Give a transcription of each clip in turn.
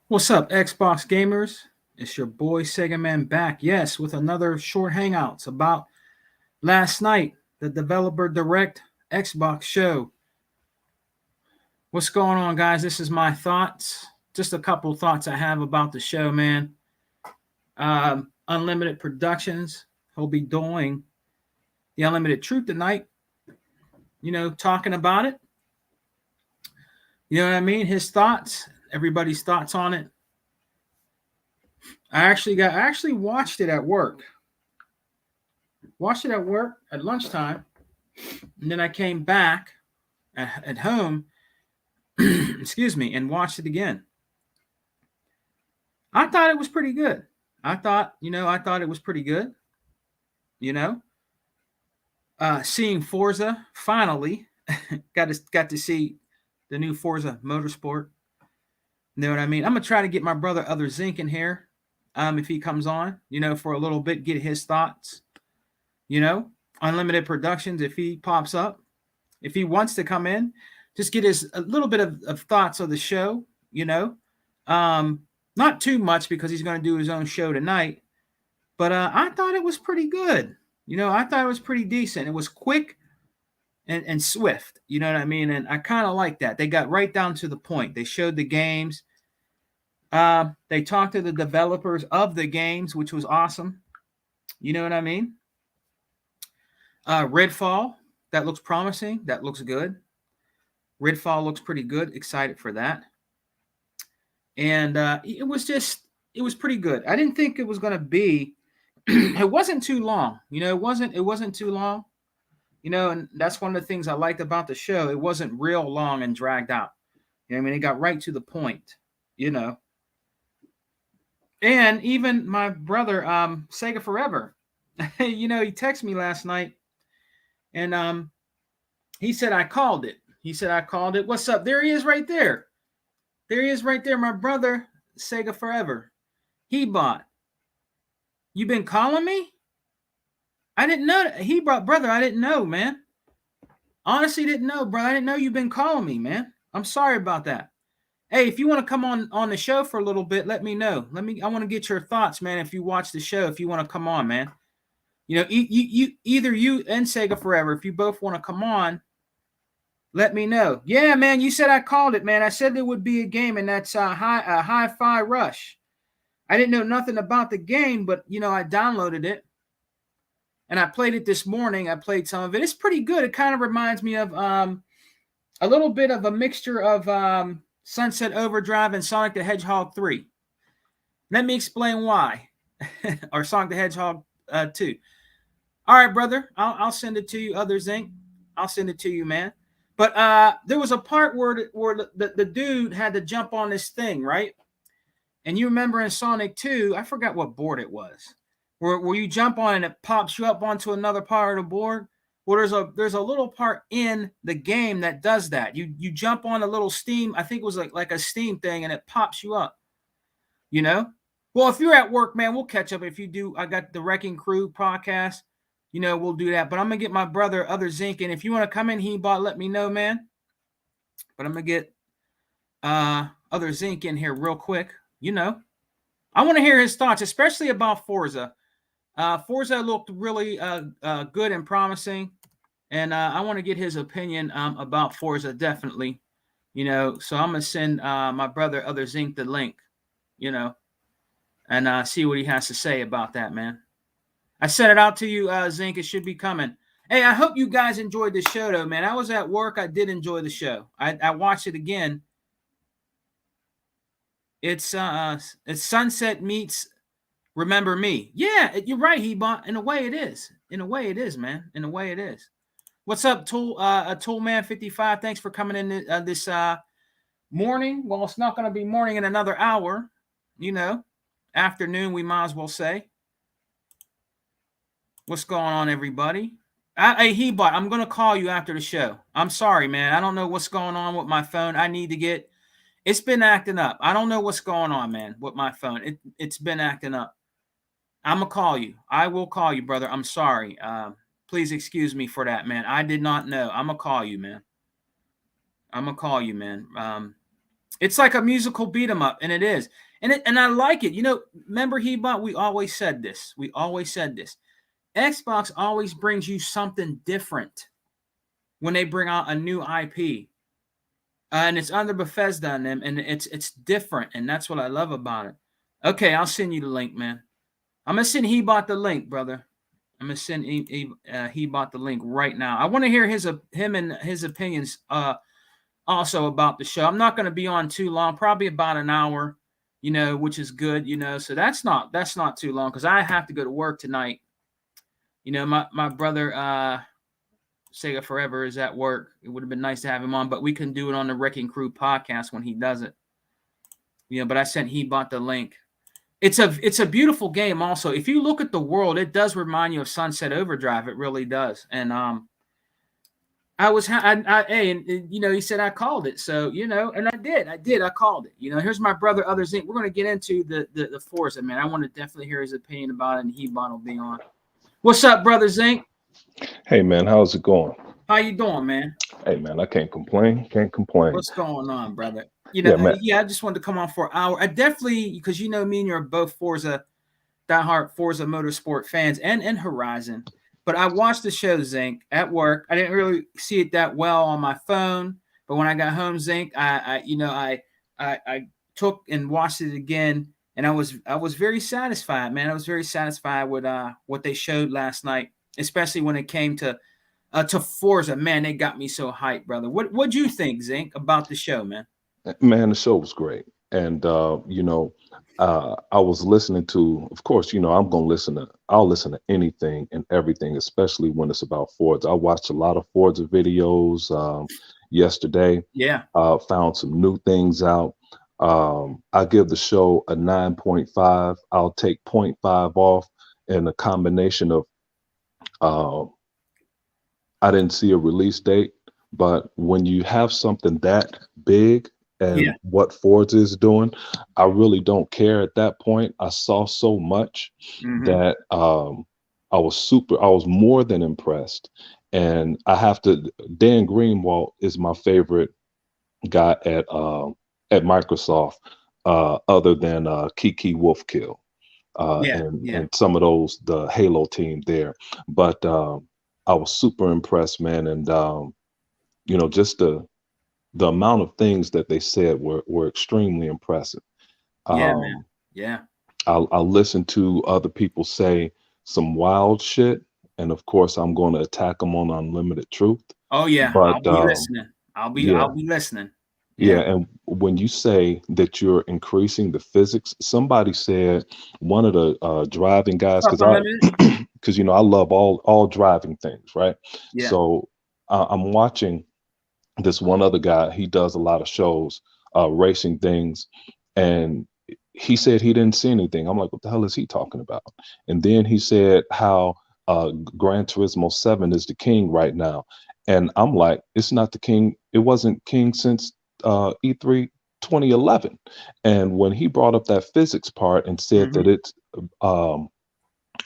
What's up, Xbox gamers? It's your boy Sega Man back, yes, with another short hangouts about last night, the Developer Direct Xbox show. What's going on, guys? This is my thoughts. Just a couple thoughts I have about the show, man. Unlimited Productions, he'll be doing the Unlimited Truth tonight, talking about it. You know what I mean? His thoughts, everybody's thoughts on it. I actually watched it at work. Watched it at work at lunchtime, and then I came back at home, excuse me, and watched it again. I thought it was pretty good. I thought it was pretty good. You know, seeing Forza finally, got to see the new Forza Motorsport. You know what I mean? I'm gonna try to get my brother Other Zinc in here, if he comes on, for a little bit, get his thoughts. You know, Unlimited Productions, if he pops up, if he wants to come in, just get his a little bit of thoughts of the show. You know, um, not too much because he's going to do his own show tonight. But I thought it was pretty good. I thought it was pretty decent. It was quick and swift. You know what I mean? And I kind of like that. They got right down to the point. They showed the games. They talked to the developers of the games, which was awesome. You know what I mean? Redfall, that looks promising. That looks good. Redfall looks pretty good. Excited for that. And it was pretty good. I didn't think it was going to be. It wasn't too long. It wasn't too long. And that's one of the things I liked about the show. It wasn't real long and dragged out. I mean, it got right to the point. You know. And even my brother, Sega Forever, he texted me last night, and he said I called it. He said I called it. What's up? There he is, right there. There he is, right there. My brother, Sega Forever. He bought. You been calling me? I didn't know. He brought brother. I didn't know, man. Honestly, didn't know, bro. I didn't know you've been calling me, man. I'm sorry about that. Hey, if you want to come on the show for a little bit, let me know. I want to get your thoughts, man. If you watch the show, if you want to come on, man. Either you and Sega Forever, if you both want to come on, let me know. Yeah, man. You said I called it, man. I said there would be a game, and that's Hi-Fi Rush. I didn't know nothing about the game, but I downloaded it and I played it this morning. I played some of it. It's pretty good. It kind of reminds me of a little bit of a mixture of Sunset Overdrive and Sonic the Hedgehog 3. Let me explain why. Or Sonic the Hedgehog 2. All right, brother. I'll send it to you, Other Zinc. I'll send it to you, man. But there was a part where the dude had to jump on this thing, right? And you remember in Sonic 2, I forgot what board it was, where you jump on and it pops you up onto another part of the board. Well, there's a little part in the game that does that. You jump on a little steam, I think it was like a steam thing, and it pops you up. You know? Well, if you're at work, man, we'll catch up. If you do, I got the Wrecking Crew podcast. We'll do that. But I'm gonna get my brother Other Zinc, and if you want to come in, let me know, man. But I'm gonna get Other Zinc in here real quick. I want to hear his thoughts, especially about Forza. Forza looked really good and promising, and I want to get his opinion about Forza, definitely. So I'm gonna send my brother Other Zinc the link, and see what he has to say about that, man. I sent it out to you, Zinc. It should be coming. Hey, I hope you guys enjoyed the show, though, man. I was at work. I did enjoy the show. I watched it again. It's Sunset meets Remember Me. Yeah, you're right, Hebot. In a way, it is. In a way, it is, man. In a way, it is. What's up, Toolman 55? Thanks for coming in this morning. Well, it's not going to be morning in another hour. Afternoon, we might as well say. What's going on, everybody? Hey, Hebot, I'm going to call you after the show. I'm sorry, man. I don't know what's going on with my phone. I need to get... It's been acting up. I don't know what's going on, man, with my phone. It's been acting up. I'm going to call you. I will call you, brother. I'm sorry. Please excuse me for that, man. I did not know. I'm going to call you, man. I'm going to call you, man. It's like a musical beat 'em up, and it is. And I like it. You know, remember Hebot, we always said this. We always said this. Xbox always brings you something different when they bring out a new IP. And it's under Bethesda and them, and it's different, and that's what I love about it. Okay, I'll send you the link, man. I'm gonna send Hebot the link, brother. I'm gonna send Hebot the link right now. I want to hear him and his opinions also about the show. I'm not gonna be on too long, probably about an hour, you know, which is good, you know. So that's not too long because I have to go to work tonight. You know, my brother Sega Forever is at work. It would have been nice to have him on, but we can do it on the Wrecking Crew podcast when he does it. You know, but I sent Hebot the link. It's a beautiful game. Also, if you look at the world, it does remind you of Sunset Overdrive. It really does. And you know, he said I called it. So you know, and I did. I called it. You know, here's my brother Other Zinc. We're gonna get into the Forza, man. I want to definitely hear his opinion about it, and Hebot will be on. What's up, brother Zinc? Hey man, how's it going? How you doing, man? Hey man, I can't complain. Can't complain. What's going on, brother? You know, Yeah, man. I just wanted to come on for an hour. I definitely, because you know me and you're both diehard Forza Motorsport fans and Horizon. But I watched the show, Zinc, at work. I didn't really see it that well on my phone, but when I got home, Zinc, I took and watched it again, and I was very satisfied, man. I was very satisfied with what they showed last night, especially when it came to Forza. Man, they got me so hyped, brother. What'd you think, Zinc, about the show, man? Man, the show was great. And I was listening to, of course, I'll listen to anything and everything, especially when it's about Fords. I watched a lot of Forza videos yesterday. Yeah. Found some new things out. I give the show a 9.5. I'll take 0.5 off, and a combination of I didn't see a release date, but when you have something that big and what Fords is doing, I really don't care at that point. I saw so much that I was more than impressed. And I have to, Dan Greenwald is my favorite guy at Microsoft, other than Kiki Wolfkill. And some of those, the Halo team there. But I was super impressed, man. And just the amount of things that they said were extremely impressive. Yeah, man. Yeah. I listened to other people say some wild shit, and of course I'm going to attack them on Unlimited Truth. Oh yeah, but, I'll be listening. I'll be listening. Yeah, and when you say that you're increasing the physics, somebody said, one of the driving guys, because I love all driving things, right? Yeah. So I'm watching this one other guy. He does a lot of shows, racing things, and he said he didn't see anything. I'm like, what the hell is he talking about? And then he said how Gran Turismo 7 is the king right now, and I'm like, it's not the king. It wasn't king since E3 2011. And when he brought up that physics part and said that it's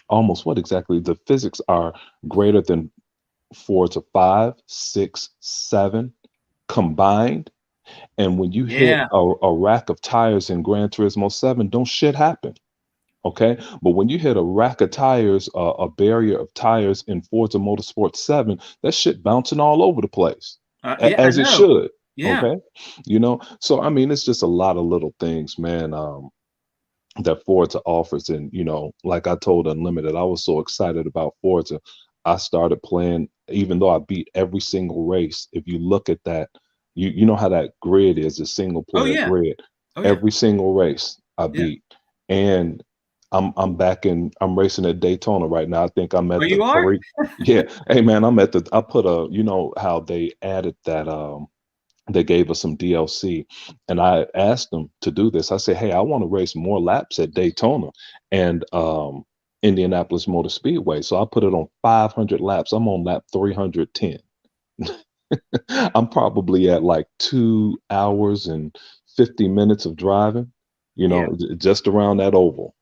almost what exactly the physics are greater than 4 to 5, 6, 7 combined. And when you hit a rack of tires in Gran Turismo 7, don't shit happen. Okay. But when you hit a rack of tires, a barrier of tires in Forza Motorsport 7, that shit bouncing all over the place. As it should. Yeah. Okay. So I mean, it's just a lot of little things, man, that Forza offers. And, like I told Unlimited, I was so excited about Forza. I started playing, even though I beat every single race. If you look at that, you know how that grid is, a single player grid. Every single race I beat. And I'm racing at Daytona right now. I think I'm at the 3. Yeah. Hey man, I put how they added that, they gave us some DLC, and I asked them to do this. I said, hey, I want to race more laps at Daytona and Indianapolis Motor Speedway. So I put it on 500 laps. I'm on lap 310. I'm probably at like 2 hours and 50 minutes of driving, just around that oval,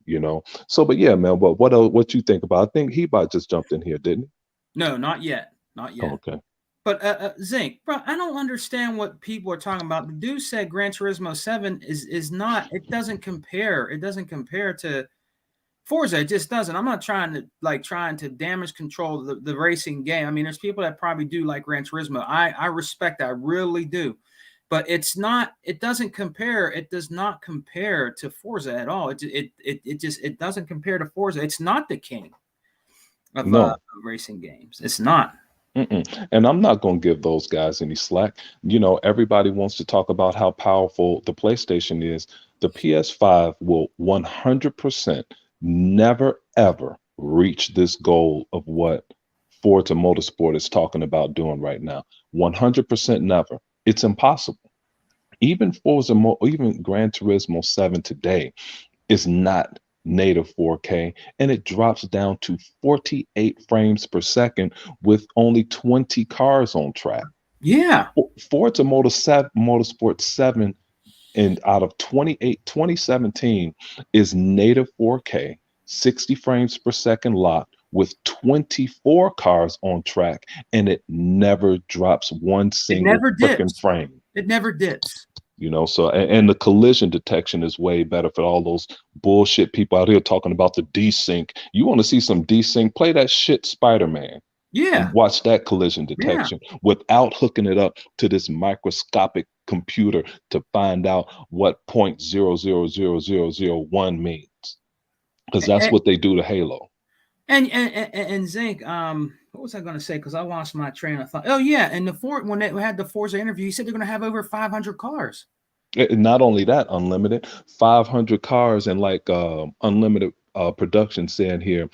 So, but yeah, man, what you think about? I think Hebot just jumped in here, didn't he? No, not yet. Not yet. Oh, okay. But Zink, bro, I don't understand what people are talking about. The dude said Gran Turismo 7 is not. It doesn't compare. It doesn't compare to Forza. It just doesn't. I'm not trying to damage control the racing game. I mean, there's people that probably do like Gran Turismo. I respect that. I really do. But it's not. It doesn't compare. It does not compare to Forza at all. It doesn't compare to Forza. It's not the king of No. racing games. It's not. Mm-mm. And I'm not going to give those guys any slack. You know, everybody wants to talk about how powerful the PlayStation is. The PS5 will 100% never, ever reach this goal of what Forza Motorsport is talking about doing right now. 100% never. It's impossible. Even even Gran Turismo 7 today is not native 4K, and it drops down to 48 frames per second with only 20 cars on track. Yeah. Forza Motorsport 7 and out of 2017 is native 4K, 60 frames per second locked with 24 cars on track, and it never drops one single freaking frame. It never dips. You know, so and the collision detection is way better for all those bullshit people out here talking about the desync. You want to see some desync? Play that shit Spider-Man. Yeah. And watch that collision detection without hooking it up to this microscopic computer to find out what 0.00001 means. Because that's what they do to Halo. And Zink, what was I going to say? Because I lost my train of thought. Oh yeah, and when they had the Forza interview, he said they're going to have over 500 cars. Not only that, unlimited 500 cars and like unlimited production saying here,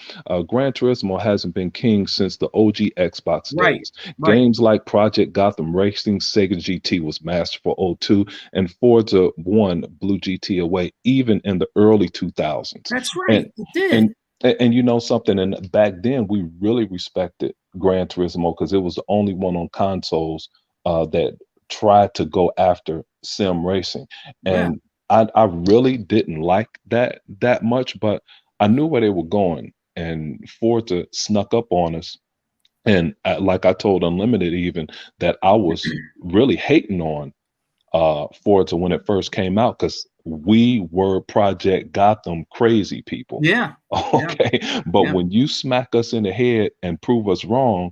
Gran Turismo hasn't been king since the OG Xbox days. Right. Games like Project Gotham Racing, Sega GT was mastered for 02, and Forza 1 blew GT away even in the early 2000s. That's right, it did. And you know something, and back then we really respected Gran Turismo because it was the only one on consoles that tried to go after sim racing. And I really didn't like that much, but I knew where they were going, and Forza snuck up on us. And like I told Unlimited even that I was really hating on Forza when it first came out because we were Project Gotham crazy people. Yeah. Okay. But when you smack us in the head and prove us wrong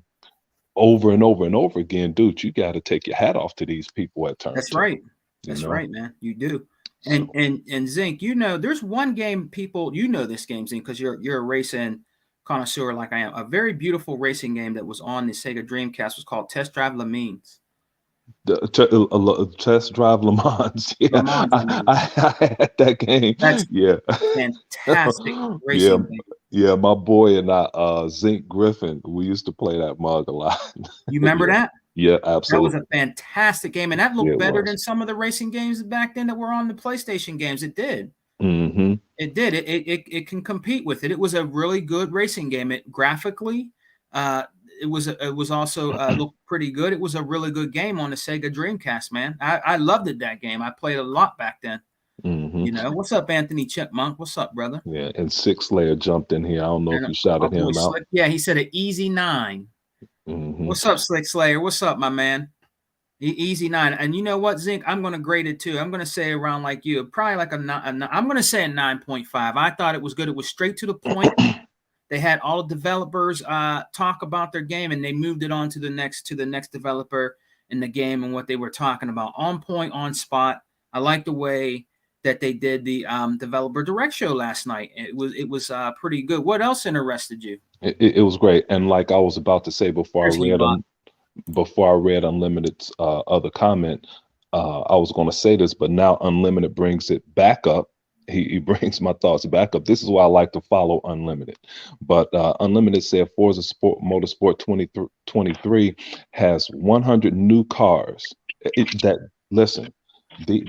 over and over and over again, dude, you got to take your hat off to these people at Turn. That's right. That's right, man. You do. And Zink, you know, there's one game people, you know this game, Zink, because you're a racing connoisseur like I am. A very beautiful racing game that was on the Sega Dreamcast was called Test Drive Le Mans. Test Drive Le Mans. Yeah, Le Mans, I had that game. That's fantastic racing game. Yeah, my boy and I, Zink Griffin, we used to play that mug a lot. You remember that? Yeah, absolutely. That was a fantastic game, and that looked better than some of the racing games back then that were on the PlayStation games. It did. Mm-hmm. It did. It can compete with it. It was a really good racing game. It graphically, it was also looked pretty good. It was a really good game on the Sega Dreamcast, man. I loved it, that game. I played a lot back then. Mm-hmm. You know, what's up, Anthony Chipmunk? What's up, brother? Yeah, and Six Layer jumped in here. I don't know if you shouted him out. Yeah, he said an easy 9. Mm-hmm. What's up, Slick Slayer? What's up, my man? Easy 9. And you know what, Zink? I'm going to grade it too. I'm going to say around like you, probably like I'm going to say a 9.5. I thought it was good. It was straight to the point. They had all the developers talk about their game, and they moved it on to the next developer in the game and what they were talking about. On point, on spot. I like the way that they did the developer direct show last night. It was pretty good. What else interested you? It was great, and like I was about to say before I read Unlimited's other comment, I was going to say this, but now Unlimited brings it back up. He brings my thoughts back up. This is why I like to follow Unlimited. But Unlimited said Forza Motorsport 2023 has 100 new cars.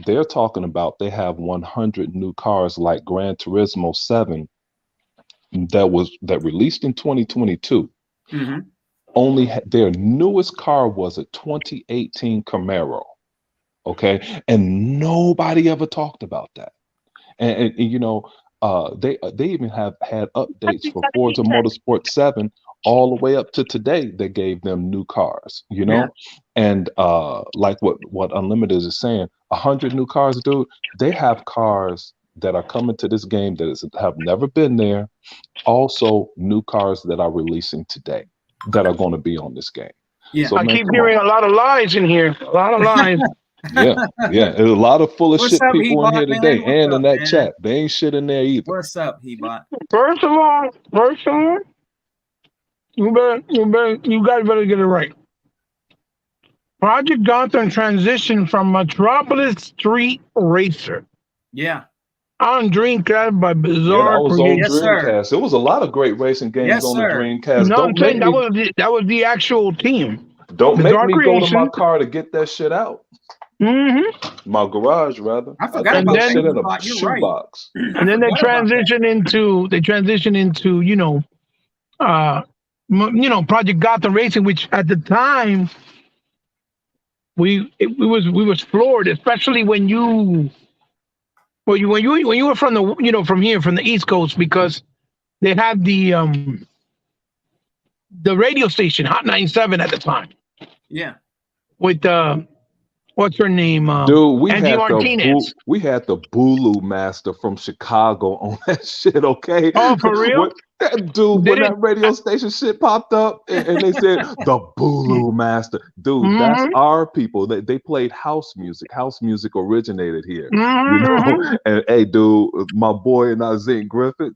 They're talking about they have 100 new cars like Gran Turismo 7 that released in 2022. Mm-hmm. Only their newest car was a 2018 Camaro. Okay, and nobody ever talked about that. And you know, they even have had updates for Forza Motorsport 7 all the way up to today, they gave them new cars, you know? And like what Unlimited is saying, 100 new cars, dude, they have cars that are coming to this game have never been there. Also, new cars that are releasing today that are going to be on this game. Yeah. So, I man, keep come hearing on. a lot of lies in here. A lot of lies. Yeah, yeah. There's a lot of full of What's shit up, people in Hebot, here man? today What's and up, in that man? chat. They ain't shit in there either. What's up, Hebot? First of all, you guys better get it right. Project Gotham transitioned from Metropolis Street Racer Yeah. on Dreamcast by Yeah, Bizarre that was on Creations. Yes, sir. Dreamcast. There was a lot of great racing games Yes, on the sir. Dreamcast. No, I'm Don't make saying that me was the actual team. don't make Bizarre me go to my Creations. car to get that shit out. Mm-hmm. My garage, rather. I forgot And about then- that shit in a Hebot. You're right. shoebox. And then they transition into Project Gotham Racing, which at the time we was floored, especially when you were from the East Coast, because they had the radio station Hot 97 at the time Yeah. with what's her name, Dude, we Angie had Martinez. the Bulu Master from Chicago on that shit, okay? Oh, for real? When that radio station shit popped up and they said the Bulu Master, dude, that's Mhm. our people. They played house music. House music originated here. Mhm. You know, and hey, dude, my boy and I, Zink Griffith,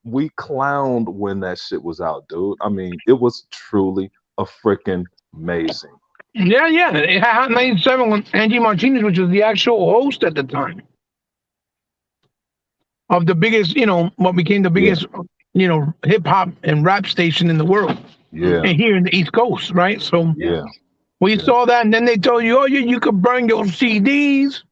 we clowned when that shit was out, dude. I mean, it was truly a freaking amazing. Yeah. It had Hot 97 with Angie Martinez, which was the actual host at the time of the biggest, what became the biggest, hip hop and rap station in the world. Yeah, And here in the East Coast, right? So yeah. we saw that, and then they told you, you could burn your CDs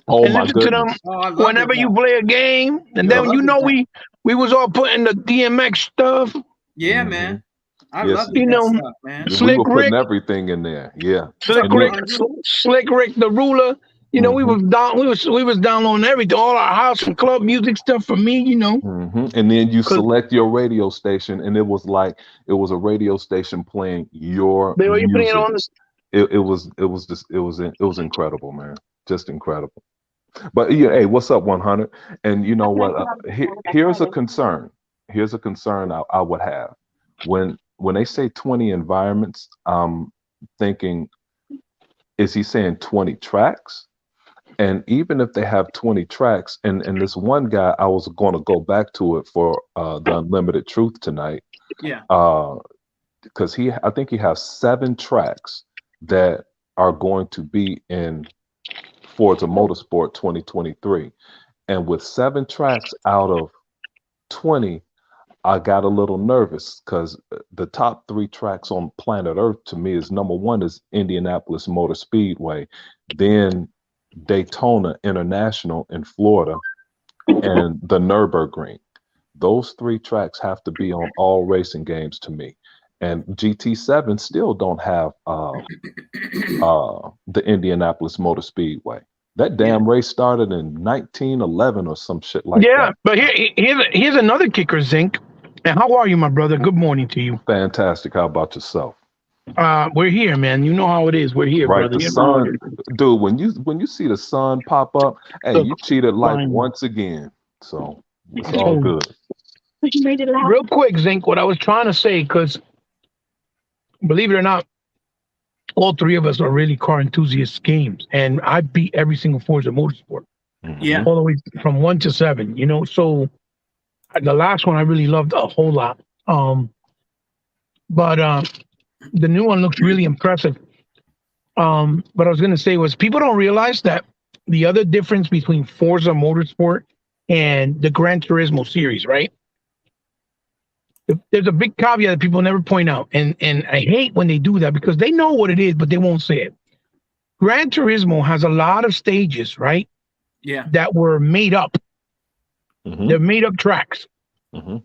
Oh and my listen to them goodness. Oh, I love whenever it, you man. play a game. And Yeah. then we was all putting the DMX stuff. Yeah, Mhm. man. I Yes, love you that know, stuff, man. We Slick were putting Rick. everything in there. Yeah. Slick And Rick, then- Slick Rick, the ruler. We was downloading everything, all our house and club music stuff for me. And then you select your radio station, and it was a radio station playing your They were music. putting it on this. It was incredible, man. Just incredible. But yeah, hey, what's up, 100? And you know what? Here's a concern. Here's a concern I would have when they say 20 environments. I'm thinking, is he saying 20 tracks? And even if they have 20 tracks, and this one guy, I was going to go back to it for the Unlimited Truth tonight. Yeah. Because I think he has 7 tracks that are going to be in Forza Motorsport 2023. And with 7 tracks out of 20, I got a little nervous because the top 3 tracks on planet Earth to me is number 1 is Indianapolis Motor Speedway, then Daytona International in Florida, and the Nürburgring. Those 3 tracks have to be on all racing games to me. And GT7 still don't have the Indianapolis Motor Speedway. That damn race started in 1911 or some shit like that. Yeah, but here's another kicker, Zink. And how are you, my brother? Good morning to you. Fantastic. How about yourself? We're here, man. You know how it is. We're here, Right, brother. the sun, dude. When you see the sun pop up, hey, you cheated life Fine. once again. So it's all good. Real quick, Zink, what I was trying to say, because believe it or not, all 3 of us are really car enthusiasts games, and I beat every single Forza Motorsport. Yeah. All the way from 1 to 7. So the last one I really loved a whole lot. But the new one looks really impressive. What I was going to say was people don't realize that the other difference between Forza Motorsport and the Gran Turismo series, right? There's a big caveat that people never point out. And I hate when they do that because they know what it is, but they won't say it. Gran Turismo has a lot of stages, right? Yeah. That were made up. Mhm. They're made up tracks. Mhm.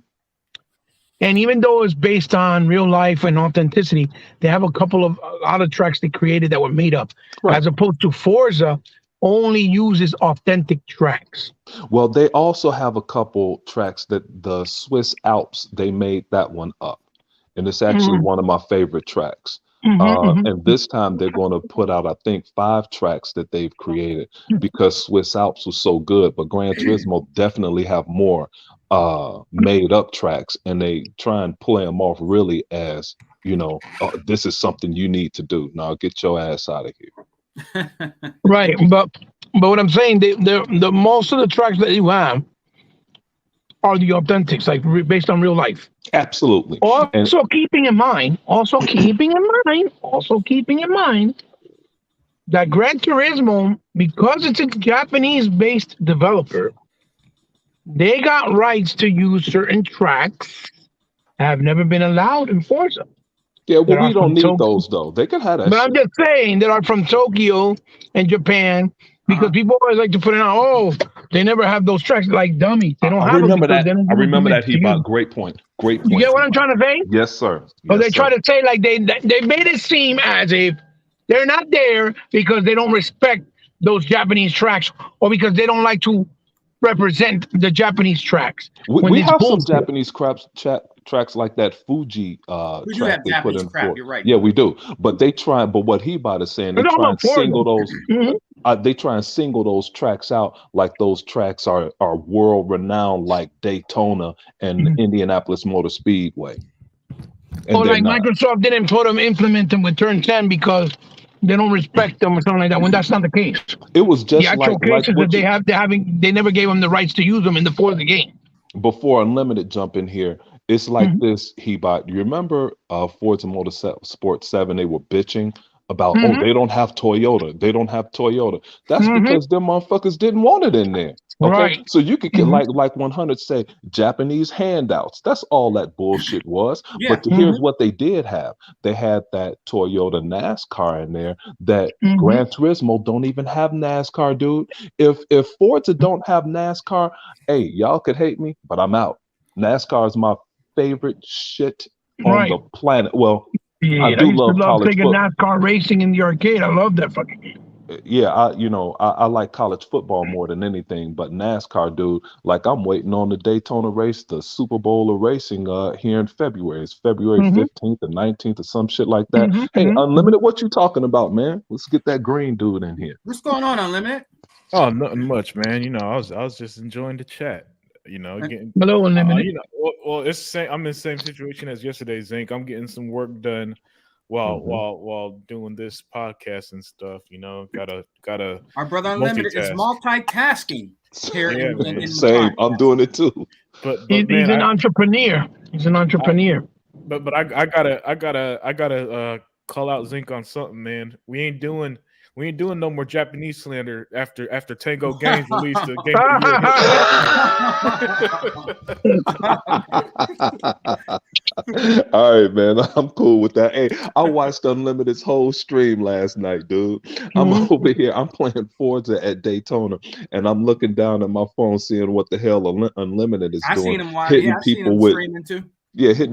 And even though it's based on real life and authenticity, they have a lot of tracks they created that were made up, Right. as opposed to Forza only uses authentic tracks. Well, they also have a couple tracks that the Swiss Alps, they made that one up. and it's actually one of my favorite tracks. And this time they're going to put out, I think, 5 tracks that they've created because Swiss Alps was so good. But Gran Turismo definitely have more made up tracks, and they try and play them off really as, this is something you need to do. Now get your ass out of here. Right, but what I'm saying, the most of the tracks that you have are the authentics, like based on real life. Absolutely. Also keeping in mind that Gran Turismo, because it's a Japanese-based developer, they got rights to use certain tracks that have never been allowed in Forza. Yeah, well, we don't need those though. They can have that. But I'm just saying that are from Tokyo and Japan, because people always like to put it out. Oh, they never have those tracks, like dummies. They don't have remember them. I remember that. He bought great point. Great point. You get what I'm trying to say? Yes, sir. But they try to say like they made it seem as if they're not there because they don't respect those Japanese tracks, or because they don't like to represent the Japanese tracks. We have some Japanese tracks like that Fuji track they put in for. You're right. Yeah, we do. But they try. But what he bought is saying they try and single those. They try and single those tracks out, like those tracks are world renowned, like Daytona and Indianapolis Motor Speedway. Or like Microsoft didn't implement them with Turn 10 because they don't respect them or something like that. When that's not the case. It was just the actual cases that they never gave them the rights to use them in the Forza game. Before Unlimited jump in here, it's like this. You remember Forza Motorsport 7? They were bitching about they don't have Toyota. They don't have Toyota. That's because them motherfuckers didn't want it in there. Okay, right. So you could get like 100 say Japanese handouts. That's all that bullshit was. Yeah. But here's what they did have. They had that Toyota NASCAR in there that Gran Turismo don't even have NASCAR, dude. If Forza don't have NASCAR, hey, y'all could hate me, but I'm out. NASCAR is my favorite shit on the planet. Well, yeah, I do love college football. NASCAR racing in the arcade. I love that fucking game. Yeah, I like college football more than anything, but NASCAR, dude, like I'm waiting on the Daytona race, the Super Bowl of racing here in February. It's February 15th and 19th or some shit like that. Hey, Unlimited, what you talking about, man? Let's get that green dude in here. What's going on, Unlimited? Oh, nothing much, man. I was just enjoying the chat. Getting hello, Unlimited. Well, it's the same. I'm in the same situation as yesterday, Zink. I'm getting some work done while doing this podcast and stuff. Gotta. Our brother Unlimited is multitasking. Same. I'm doing it too. But he's an entrepreneur. He's an entrepreneur. But I gotta call out Zink on something, man. We ain't doing no more Japanese slander after Tango Games released the game of the year. All right, man. I'm cool with that. Hey, I watched Unlimited's whole stream last night, dude. I'm over here. I'm playing Forza at Daytona, and I'm looking down at my phone, seeing what the hell Unlimited is doing. Hitting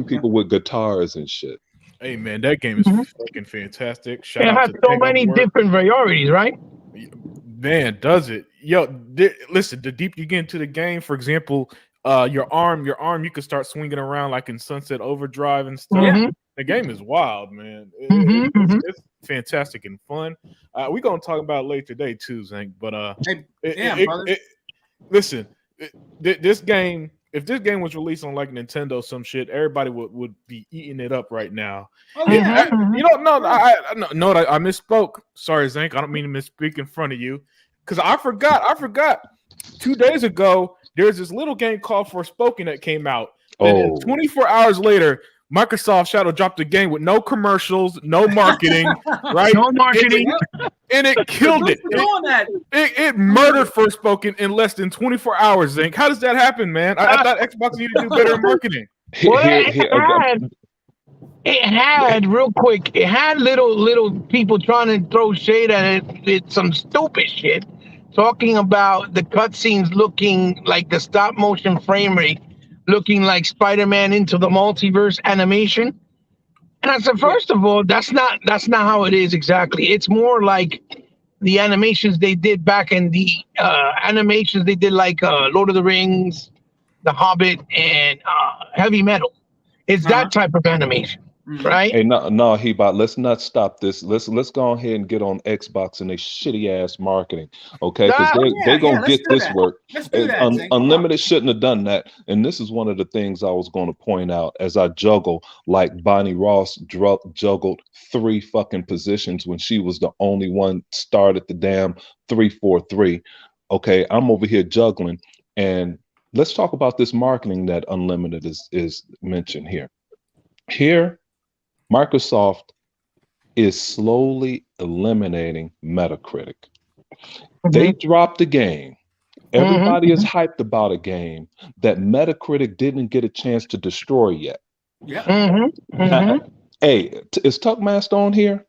people with guitars and shit. Hey man, that game is fucking fantastic. It has so many different varieties, right? Man, does it? Yo, listen, the deeper you get into the game, for example, your arm, you can start swinging around like in Sunset Overdrive and stuff. The game is wild, man. It's fantastic and fun. We're gonna talk about it later today too, Zink. But listen, this game. If this game was released on like Nintendo, some shit, everybody would be eating it up right now. Oh, yeah. I misspoke. Sorry, Zink. I don't mean to misspeak in front of you, because I forgot. 2 days ago, there's this little game called Forspoken that came out. And 24 hours later, Microsoft Shadow dropped a game with no commercials, no marketing, right? No marketing. And it killed it. It murdered Forspoken in less than 24 hours, Zink. How does that happen, man? I thought Xbox needed to do better marketing. It had real quick. It had little people trying to throw shade at it. It's some stupid shit, talking about the cutscenes looking like the stop motion frame rate, looking like Spider-Man Into the Multiverse animation. And I said, first of all, that's not how it is exactly. It's more like the animations they did back in the like Lord of the Rings, The Hobbit, and Heavy Metal. It's Uh-huh. that type of animation, Mhm. right? Hey, no, Hebot, let's not stop this. Let's go ahead and get on Xbox and they shitty ass marketing, okay? Because Nah, they Yeah, gonna let's get do this that. work. Let's do that, Zane. Come on. Unlimited shouldn't have done that. And this is one of the things I was going to point out as I juggle, like Bonnie Ross juggled 3 fucking positions when she was the only one started the damn 3-4-3. Okay, I'm over here juggling, and let's talk about this marketing that Unlimited is mentioned here. Here, Microsoft is slowly eliminating Metacritic. They dropped a game. Everybody is hyped about a game that Metacritic didn't get a chance to destroy yet. Yeah. Hey, is Tuckmaster on here?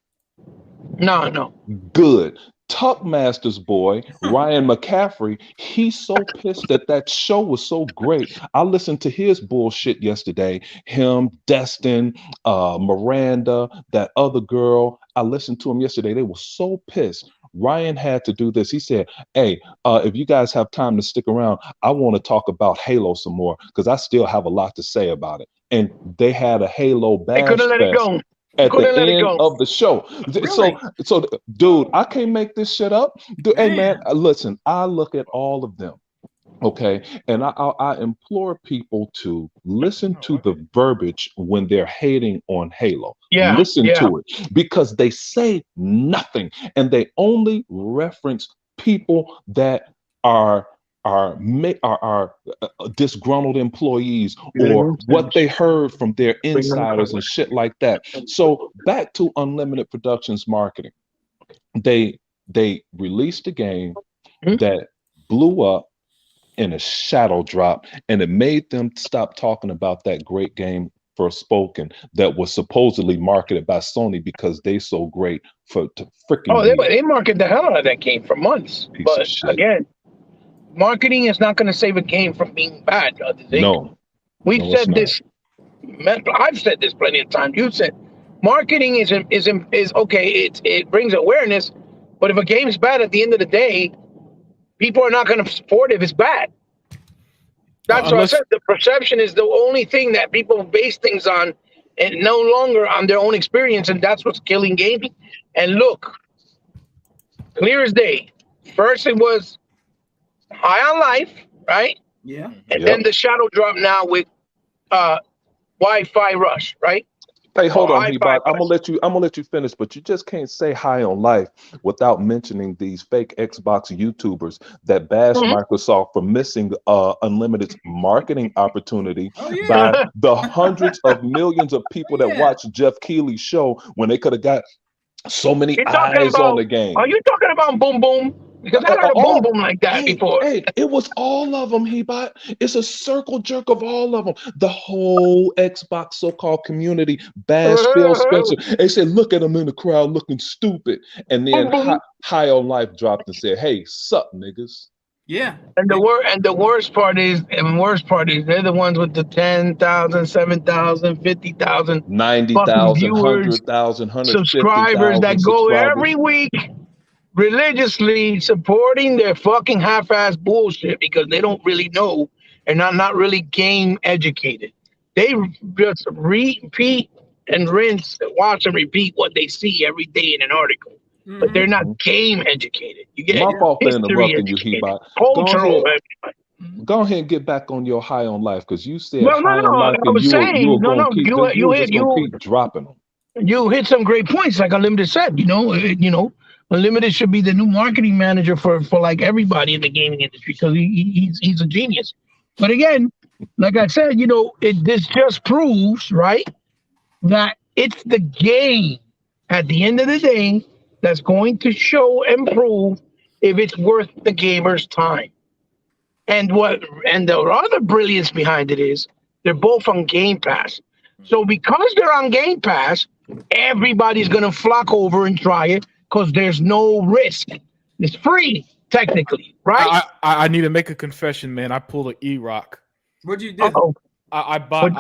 No. Good. Tuckmaster's boy, Ryan McCaffrey, he's so pissed that that show was so great. I listened to his bullshit yesterday. Him, Destin, Miranda, that other girl. I listened to him yesterday. They were so pissed. Ryan had to do this. He said, hey, if you guys have time to stick around, I want to talk about Halo some more because I still have a lot to say about it. And they had a Halo bash They couldn't let it fest go. at Couldn't the let it end go. of the show. Really? So, dude, I can't make this shit up. Dude, hey, man, Man. listen, I look at all of them, okay? And I implore people to listen to the verbiage when they're hating on Halo. Yeah, Listen yeah. to it because they say nothing and they only reference people that are disgruntled employees or what they heard from their insiders and shit like that. So back to Unlimited Productions marketing. They released a game that blew up in a shadow drop, and it made them stop talking about that great game Forspoken that was supposedly marketed by Sony because they so great to freaking. Oh, they marketed the hell out of that game for months. Piece but of shit. Again, marketing is not going to save a game from being bad. No, We've it's said not. this. I've said this plenty of times. You've said marketing is okay. It brings awareness, but if a game's bad at the end of the day, people are not going to support it if it's bad. That's what I said. The perception is the only thing that people base things on, and no longer on their own experience, and that's what's killing gaming. And look, clear as day. First, it was High on Life, right? Yeah. And then the shadow drop now with Wi-Fi Rush, right? Hey, hold on, Hebot. I'm gonna let you finish, but you just can't say High on Life without mentioning these fake Xbox YouTubers that bash Microsoft for missing Unlimited's marketing opportunity by the hundreds of millions of people that watch Jeff Keighley's show when they could have got so many eyes on the game. Are you talking about Boom Boom? Because I heard a Boom Boom like that before. Hey, it was all of them, Hebot. It's a circle jerk of all of them. The whole Xbox so-called community bashed Phil Spencer. They said, look at him in the crowd looking stupid. And then High on Life dropped and said, hey, sup, niggas. Yeah. And the worst part is they're the ones with the 10,000, 7,000, 50,000, 90,000, 100,000, subscribers that go every week religiously supporting their fucking half-ass bullshit because they don't really know and not really game educated. They just repeat and rinse, watch and repeat what they see every day in an article. But they're not game educated. You get my fault for history interrupting educated, you, Hebot. cultural. Go ahead and get back on your High on Life because you said Well, High on Life and you were going to keep dropping them. You hit some great points, like Unlimited said. Unlimited should be the new marketing manager for like everybody in the gaming industry because he's a genius. But again, like I said, this just proves, right, that it's the game at the end of the day that's going to show and prove if it's worth the gamer's time. And the other brilliance behind it is they're both on Game Pass. So because they're on Game Pass, everybody's gonna flock over and try it because there's no risk. It's free, technically, right? I need to make a confession, man. I pulled an E-Rock. What'd you do? I bought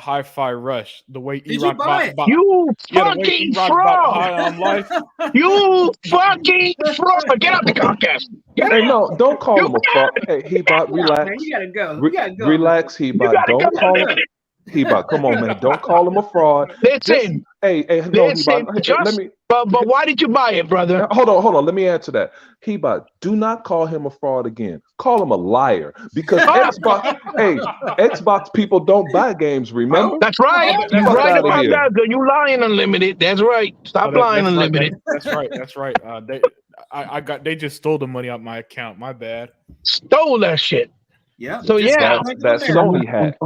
Hi-Fi Rush. The way E-Rock bought you fucking fraud! High on Life. You fucking fraud! Get out the Comcast. Hey, no, don't call him a fraud. Hey, Hebot, relax. Man, you gotta go. Relax, Hebot. Don't call him. Heba, come on, man. Don't call him a fraud. Listen, Hey, no, Heba. Let me. but why did you buy it, brother? Hold on. Let me answer that. Heba, do not call him a fraud again. Call him a liar because Xbox people don't buy games. Remember? That's right. That's You're right outta about here. that. Girl. You lying unlimited. That's right. Stop lying unlimited. That's right. That's right. They just stole the money out my account. My bad. Stole that shit. Yeah. So yeah, That's Sony hat.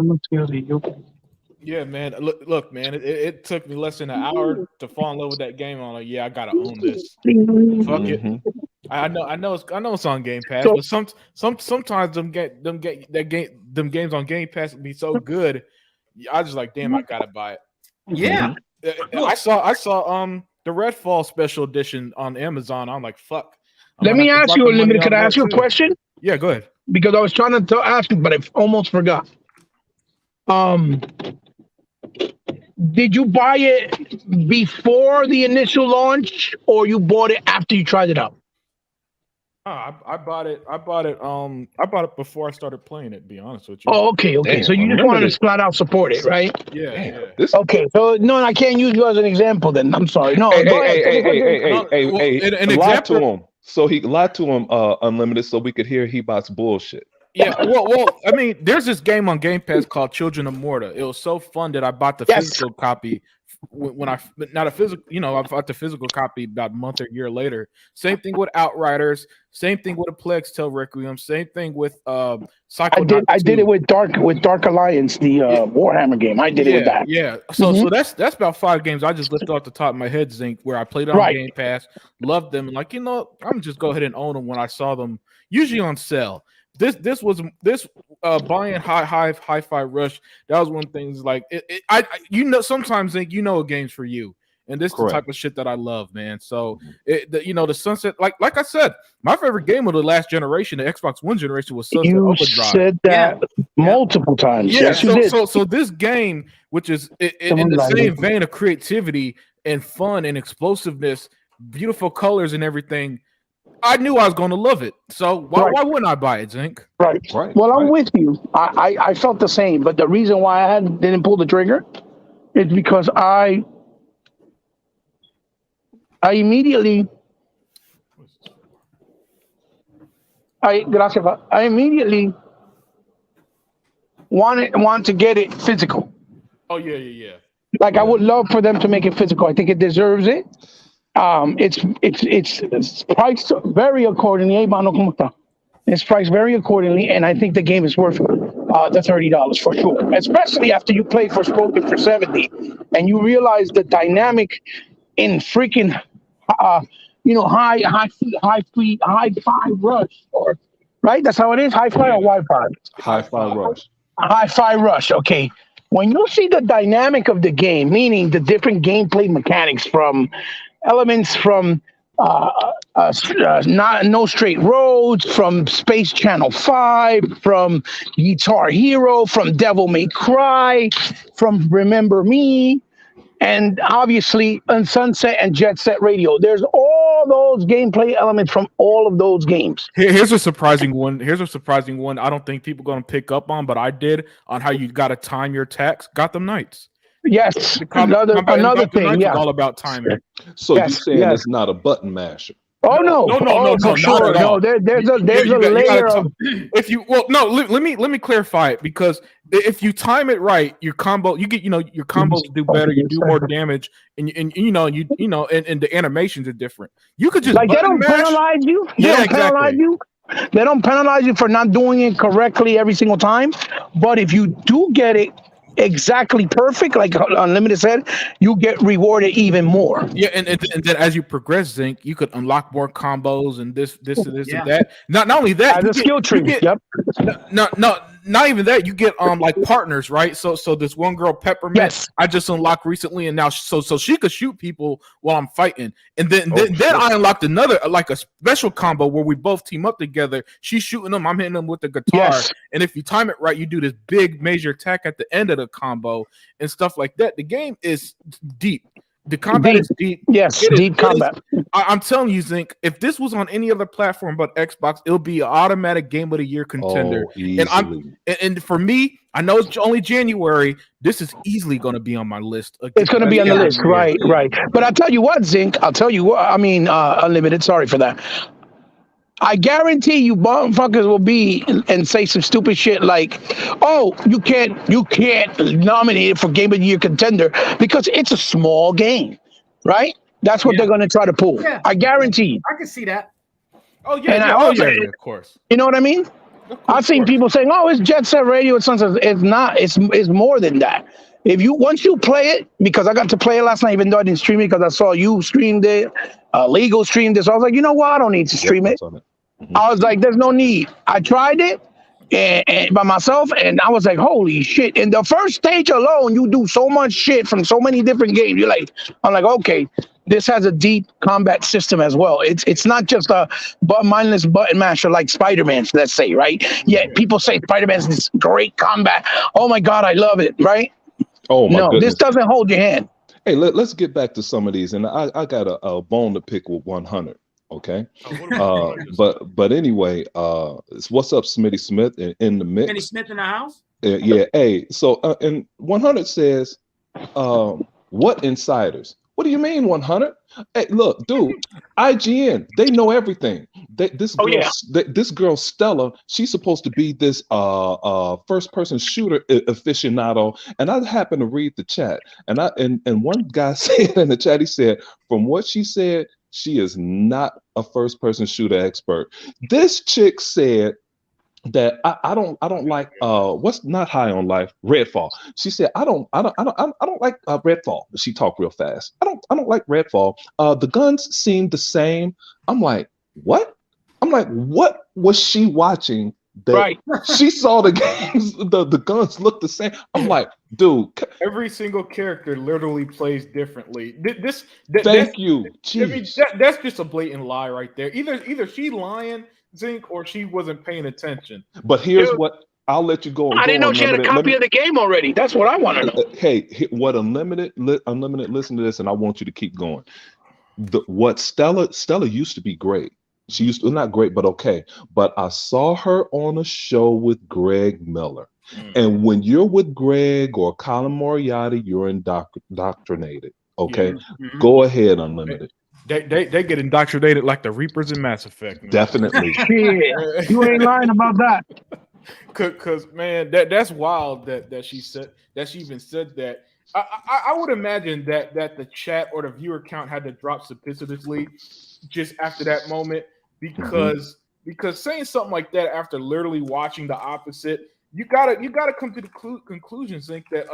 Yeah, man. Look, man. It took me less than an hour to fall in love with that game. I'm like, yeah, I gotta own this. Fuck it. Mhm. I know it's on Game Pass, So- but sometimes them games on Game Pass be so good. I just like, damn, I gotta buy it. Yeah. I saw the Redfall special edition on Amazon. I'm like, fuck. let me ask you, Unlimited. Could I ask you a question? Yeah, go ahead. Because I was trying to ask you, but I almost forgot. Did you buy it before the initial launch, or you bought it after you tried it out? I bought it. I bought it before I started playing it. To be honest with you. Oh, okay. Damn, So you just wanted to Unlimited. flat out support it, right? Yeah. This. Okay. So no, I can't use you as an example. Then I'm sorry. No. Hey, go ahead. An lie example- to him. So he lied to him, Unlimited, so we could hear Hebot's bullshit. Yeah, well, I mean, there's this game on Game Pass called Children of Morta. It was so fun that I bought the Yes. physical copy when I not a physical, I bought the physical copy about a month or a year later. Same thing with Outriders. Same thing with A Plague's Tale Requiem. Same thing with Psychonauts I did 2. it with Dark Alliance, the Warhammer game. I did it with that. Yeah. So that's about 5 games I just lifted off the top of my head, Zinc, where I played it on Right. Game Pass, loved them, and like, I'm just go ahead and own them when I saw them, usually on sale. This was buying Hi-Fi Rush. That was one of the things like sometimes Zinc, a game's for you. And this is the Correct. type of shit that I love, man. So the Sunset, like I said, my favorite game of the last generation, the Xbox One generation, was Sunset You Overdrive. said that multiple times. Yeah, Yes, you did. so this game, which is in the same vein of creativity and fun and explosiveness, beautiful colors and everything, I knew I was going to love it. So why wouldn't I buy it, Zinc? Right. Right. Well, I'm right. with you. I felt the same, but the reason why I didn't pull the trigger is because I immediately want to get it physical. Oh yeah. Like I would love for them to make it physical. I think it deserves it. It's priced very accordingly. It's priced very accordingly, and I think the game is worth the $30 for sure. Especially after you play Forspoken for $70, and you realize the dynamic in freaking, Hi-Fi Rush, or right? That's how it is. Hi-Fi or Wi-Fi? Hi-Fi Rush. Hi-Fi Rush. Okay. When you see the dynamic of the game, meaning the different gameplay mechanics from elements from No Straight Roads, from Space Channel 5, from Guitar Hero, from Devil May Cry, from Remember Me, and obviously on Sunset and Jet Set Radio. There's all those gameplay elements from all of those games. Here's a surprising one. I don't think people are going to pick up on, but I did, on how you got to time your attacks. Gotham Knights. Yes, Combat another Knights thing. is Yeah. all about timing. So Yes, you're saying yes. it's not a button masher? Oh no! For not sure. at all. No, there's a You gotta layer of. If you let me clarify it, because if you time it right, your combo your combos do better, you do more damage, and the animations are different. You could just Like they button don't mash. penalize you. They Yeah, don't penalize exactly. you. They don't penalize you for not doing it correctly every single time. But if you do get it exactly perfect, like Unlimited said, you get rewarded even more. Yeah, and then as you progress, Zinc, you could unlock more combos and this Yeah. and that. Not only that, As you a skill tree. Yep. not even that. You get like partners, right? So this one girl, Peppermint, Yes. I just unlocked recently, and now so she could shoot people while I'm fighting, and then shit. I unlocked another like a special combo where we both team up together. She's shooting them, I'm hitting them with the guitar, Yes. and if you time it right, you do this big major attack at the end of the combo and stuff like that. The game is deep. The combat Deep. is deep. Yes. It is- Deep it is- combat. I'm telling you, Zinc, if this was on any other platform but Xbox, it'll be an automatic Game of the Year contender. Oh, easily. And for me, I know it's only January. This is easily going to be on my list. It's going to be on the Yeah. list, right? But I'll tell you what, Zinc. I'll tell you what. I mean, Unlimited. Sorry for that. I guarantee you, motherfuckers will be and say some stupid shit like, "Oh, you can't nominate it for Game of the Year contender because it's a small game," right? That's what they're going to try to pull. Yeah. I guarantee you. I can see that. Oh yeah, And of course. You know what I mean? I've seen people saying, "Oh, it's Jet Set Radio." It's something. It's not. It's more than that. Once you play it, because I got to play it last night, even though I didn't stream it, because I saw you streamed it, Legal streamed it. So I was like, you know what? I don't need to stream it. I was like, there's no need. I tried it and by myself, and I was like, holy shit. In the first stage alone, you do so much shit from so many different games. I'm like, okay, this has a deep combat system as well. It's not just a mindless button masher like Spider-Man, let's say, right? Yeah, people say Spider-Man's this great combat. Oh my God, I love it, right? Oh my goodness. This doesn't hold your hand. Hey, let's get back to some of these, and I got a bone to pick with 100. Okay, but anyway, what's up, Smitty Smith in the mix? Kenny Smith in the house. Yeah. Hey, so and 100 says, what insiders? What do you mean 100? Hey, look, dude, IGN, they know everything. This girl Stella, she's supposed to be this first person shooter aficionado, and I happened to read the chat, and one guy said in the chat, he said, from what she said, she is not a first person shooter expert. This chick said that I don't like what's not high on life, Redfall. She said I don't like Redfall. She talked real fast. I don't like Redfall. The guns seem the same. I'm like, what? I'm like, what was she watching? That she saw the games, the guns look the same. I'm like, dude. Every single character literally plays differently. Thank you. I mean, that's just a blatant lie right there. Either she lying, Zinc, or she wasn't paying attention. But here's what I'll let you go. I didn't know she had a copy of the game already. That's what I want to know. Hey, what Unlimited, listen to this, and I want you to keep going. What Stella used to be great. She used to, not great, but okay. But I saw her on a show with Greg Miller. And when you're with Greg or Colin Moriarty, you're indoctrinated. Okay? Yeah. Go ahead, Unlimited. They get indoctrinated like the Reapers in Mass Effect. Man. Definitely. You ain't lying about that. Cause man, that's wild that she even said that. I would imagine that the chat or the viewer count had to drop precipitously just after that moment because saying something like that after literally watching the opposite, you gotta come to the conclusion, Zink, that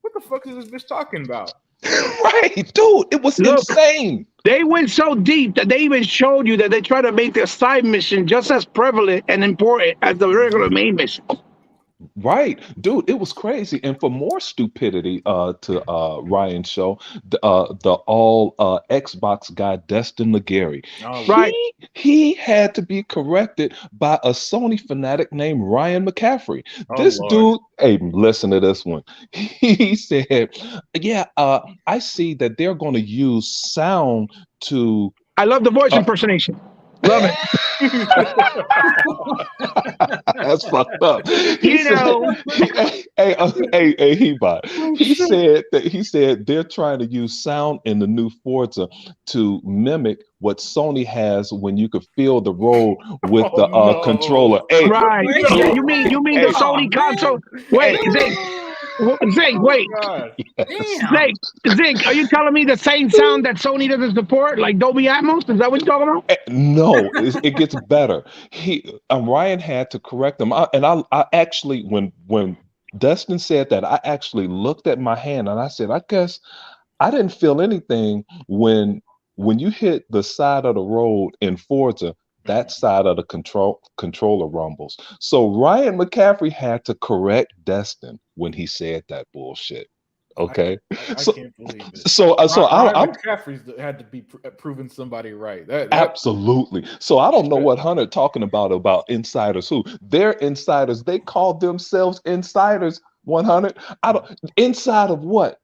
what the fuck is this bitch talking about? Right, dude, it was insane. They went so deep that they even showed you that they try to make their side mission just as prevalent and important as the regular main mission. Right, dude, it was crazy. And for more stupidity to Ryan's show, the all Xbox guy Destin Legary, he had to be corrected by a Sony fanatic named Ryan McCaffrey. This dude, hey, listen to this one. He said, yeah, I see that they're going to use sound to... I love the voice impersonation. Love it. That's fucked up. Hey, Hebot. He said they're trying to use sound in the new Forza to mimic what Sony has when you could feel the road with the controller. Hey, right. You mean the Sony console? Wait, Zink, wait. Zink, are you telling me the same sound that Sony doesn't support, like Dolby Atmos? Is that what you're talking about? No, it gets better. Ryan had to correct him, and I actually, when Dustin said that, I actually looked at my hand and I said, I guess I didn't feel anything when you hit the side of the road in Forza. That side of the controller rumbles. So Ryan McCaffrey had to correct Destin when he said that bullshit. Okay, I can't believe it. So McCaffrey's had to be proving somebody right. Absolutely. So I don't know what Hunter talking about insiders. Who they're insiders? They call themselves insiders. 100. Inside of what?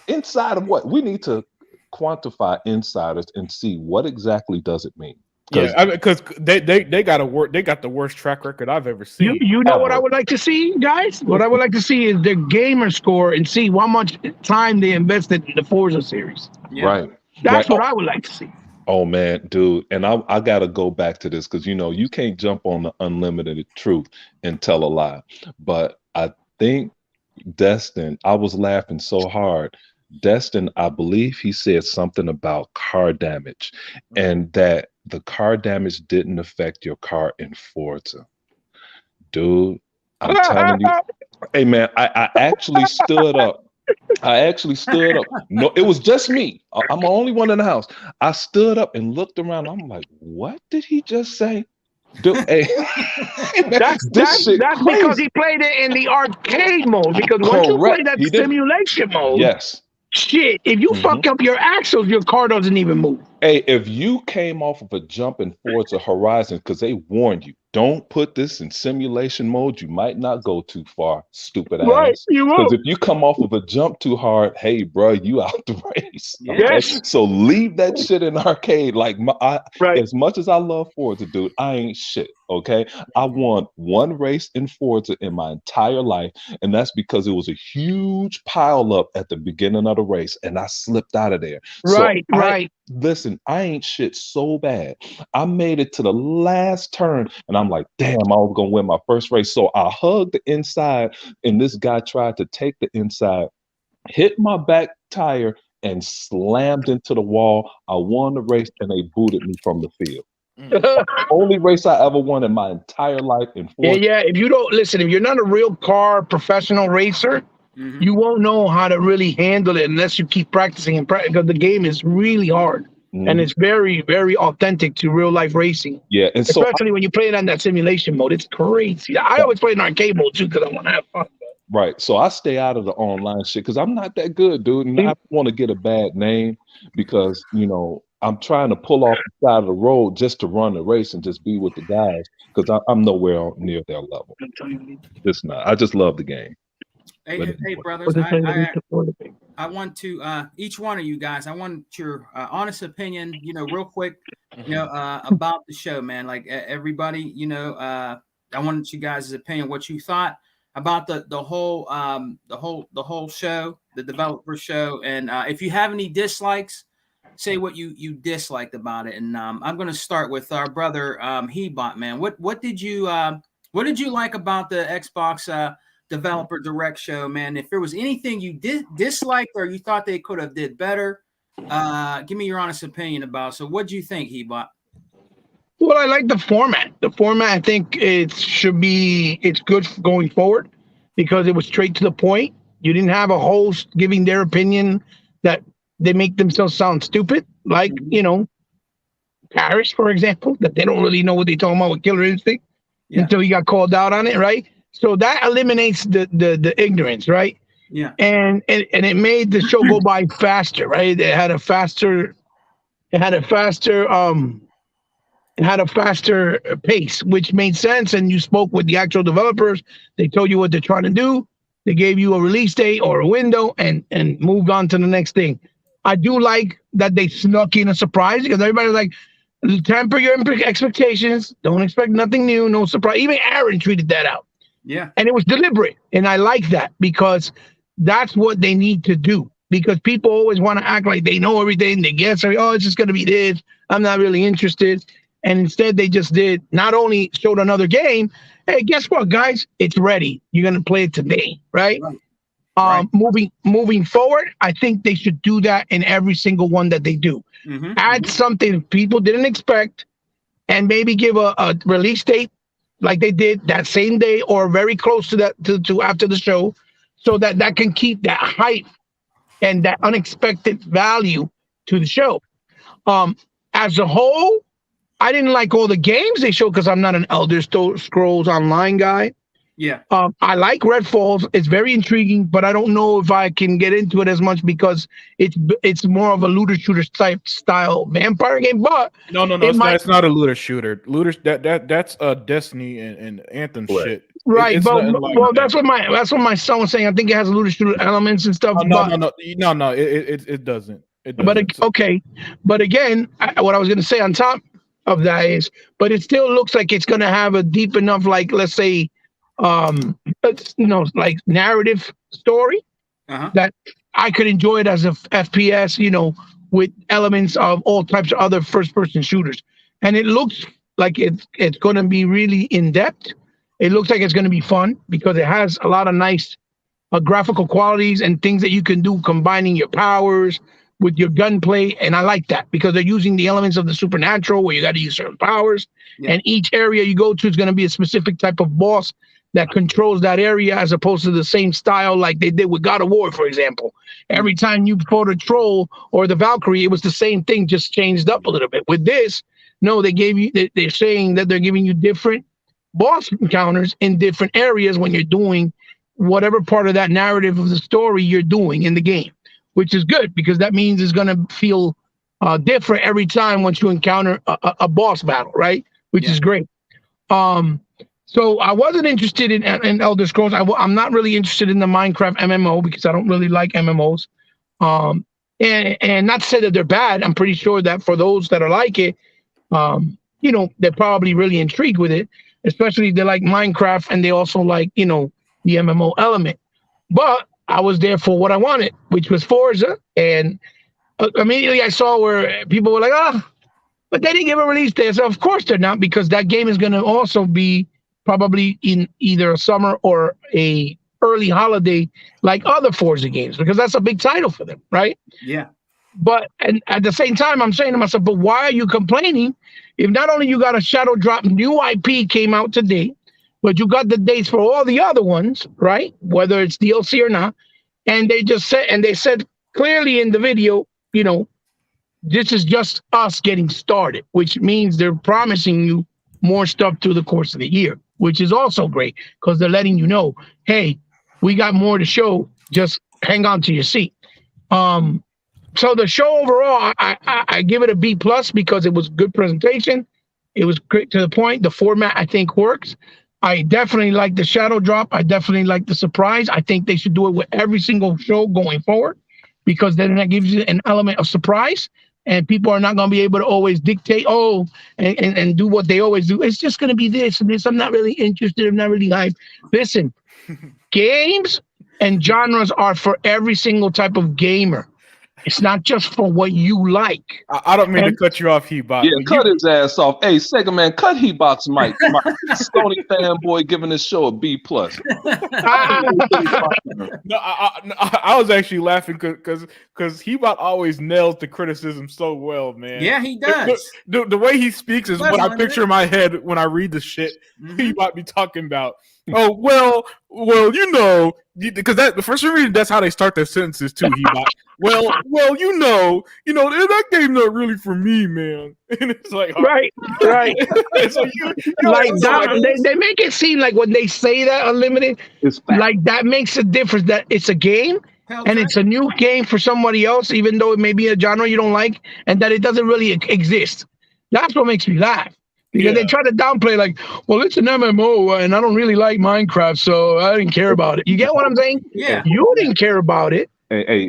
Inside of what? We need to quantify insiders and see what exactly does it mean. Yeah, because they got the worst track record I've ever seen. You know what I Ever. would like to see, guys? What I would like to see is their gamer score and see how much time they invested in the Forza series. Yeah. Right. That's Right. what I would like to see. Oh man, dude, and I gotta go back to this because you can't jump on the unlimited truth and tell a lie. But I think Destin, I was laughing so hard. Destin, I believe he said something about car damage and that the car damage didn't affect your car in Forza. Dude, I'm telling you, hey man, I actually stood up. No, it was just me. I'm the only one in the house. I stood up and looked around. I'm like, what did he just say? Dude, hey, That's because he played it in the arcade mode. Because once you play Correct. that He did. simulation mode, Yes. shit, if you fuck up your axles, your car doesn't even move. Hey, if you came off of a jump in Forza Horizon, because they warned you, don't put this in simulation mode. You might not go too far, stupid Right, ass. you Because will. if you come off of a jump too hard, hey, bro, you out the race. Okay? Yes. So leave that shit in arcade. Like Right. as much as I love Forza, dude, I ain't shit. Okay, I won one race in Forza in my entire life, and that's because it was a huge pile up at the beginning of the race, and I slipped out of there. Right, So right. listen, I ain't shit so bad. I made it to the last turn, and I'm like, damn, I was gonna win my first race. So I hugged the inside, and this guy tried to take the inside, hit my back tire, and slammed into the wall. I won the race, and they booted me from the field. Only race I ever won in my entire life in Yeah, Forza. yeah. If you don't listen, if you're not a real car professional racer, Mhm. you won't know how to really handle it unless you keep practicing and because the game is really hard and Mhm. it's very, very authentic to real life racing. Yeah, and so Especially when you play it on that simulation mode, it's crazy. I always play in arcade mode too because I want to have fun. right. So I stay out of the online shit because I'm not that good, dude. And I don't want to get a bad name because, I'm trying to pull off the side of the road just to run the race and just be with the guys because I'm nowhere near their level. It's not. I just love the game. Hey, But hey, anyway. brothers, I want to each one of you guys. I want your honest opinion. Real quick. About the show, man. Like everybody. I wanted you guys' opinion. What you thought about the whole show, the developer show, and if you have any dislikes, say what you disliked about it. And I'm going to start with our brother Hebot, man. What did you like about the Xbox Developer Direct show, man? If there was anything you disliked or you thought they could have did better, give me your honest opinion about. So what do you think, Hebot? Well, I like the format. The format, I think it's good going forward because it was straight to the point. You didn't have a host giving their opinion that they make themselves sound stupid, like, Paris, for example, that they don't really know what they're talking about with Killer Instinct until he got called out on it, right? So that eliminates the ignorance, right? Yeah. And it made the show go by faster, right? It had a faster pace, which made sense. And you spoke with the actual developers. They told you what they're trying to do. They gave you a release date or a window and moved on to the next thing. I do like that they snuck in a surprise because everybody's like, temper your expectations. Don't expect nothing new, no surprise. Even Aaron tweeted that out. Yeah. And it was deliberate. And I like that because that's what they need to do. Because people always want to act like they know everything. They guess, it's just going to be this. I'm not really interested. And instead, they just not only showed another game. Hey, guess what, guys? It's ready. You're going to play it today, right? Right. Moving forward, I think they should do that in every single one that they do. Mm-hmm. Add something people didn't expect and maybe give a release date like they did that same day or very close to that to after the show so that can keep that hype and that unexpected value to the show. As a whole, I didn't like all the games they showed because I'm not an Elder Scrolls Online guy. Yeah. I like Redfall. It's very intriguing, but I don't know if I can get into it as much because it's more of a looter shooter type style vampire game. But no, it's not a looter shooter. That's Destiny and Anthem shit. Right, that's what my son was saying. I think it has a looter shooter elements and stuff. No, it doesn't. But okay, but again, what I was going to say on top of that is, but it still looks like it's going to have a deep enough, like, let's say, like narrative story that I could enjoy it as a FPS, with elements of all types of other first-person shooters. And it looks like it's going to be really in-depth. It looks like it's going to be fun because it has a lot of nice graphical qualities and things that you can do combining your powers with your gunplay. And I like that because they're using the elements of the supernatural where you got to use certain powers. Yeah. And each area you go to is going to be a specific type of boss that controls that area as opposed to the same style like they did with God of War, for example. Every time you fought a troll or the Valkyrie, it was the same thing, just changed up a little bit. With this, no, they're saying that they're giving you different boss encounters in different areas when you're doing whatever part of that narrative of the story you're doing in the game, which is good because that means it's going to feel different every time once you encounter a boss battle, right? Which is great. So I wasn't interested in Elder Scrolls. I'm not really interested in the Minecraft MMO because I don't really like MMOs. And not to say that they're bad. I'm pretty sure that for those that are like it, they're probably really intrigued with it, especially if they like Minecraft and they also like, the MMO element. But I was there for what I wanted, which was Forza. And immediately I saw where people were like, but they didn't give a release date. So of course they're not, because that game is going to also be probably in either a summer or a early holiday like other Forza games, because that's a big title for them, right? Yeah. But and at the same time, I'm saying to myself, but why are you complaining if not only you got a Shadow Drop new IP came out today, but you got the dates for all the other ones, right? Whether it's DLC or not. And they said clearly in the video, this is just us getting started, which means they're promising you more stuff through the course of the year, which is also great because they're letting you know, hey, we got more to show. Just hang on to your seat. So the show overall, I give it a B+ because it was good presentation. It was great to the point. The format, I think, works. I definitely like the Shadow Drop. I definitely like the surprise. I think they should do it with every single show going forward because then that gives you an element of surprise. And people are not going to be able to always dictate, and do what they always do. It's just going to be this and this. I'm not really interested. I'm not really hyped. Listen, games and genres are for every single type of gamer. It's not just for what you like. I don't mean to cut you off, Heatbox. Yeah, cut his ass off. Hey, Sega Man, cut Heatbox Mike. My Sony fanboy giving this show a B+. No, I was actually laughing because Heatbox always nails the criticism so well, man. Yeah, he does. The way he speaks is what I picture in my head when I read the shit he might be talking about. Oh, well, because the first reason that's how they start their sentences too, Heatbox. Well, that game's not really for me, man. And it's like, right. So they make it seem like when they say that Unlimited, like that makes a difference that it's a game and it's a new game for somebody else, even though it may be a genre you don't like, and that it doesn't really exist. That's what makes me laugh. Because they try to downplay, like, well, it's an MMO, and I don't really like Minecraft, so I didn't care about it. You get what I'm saying? Yeah. You didn't care about it. Hey,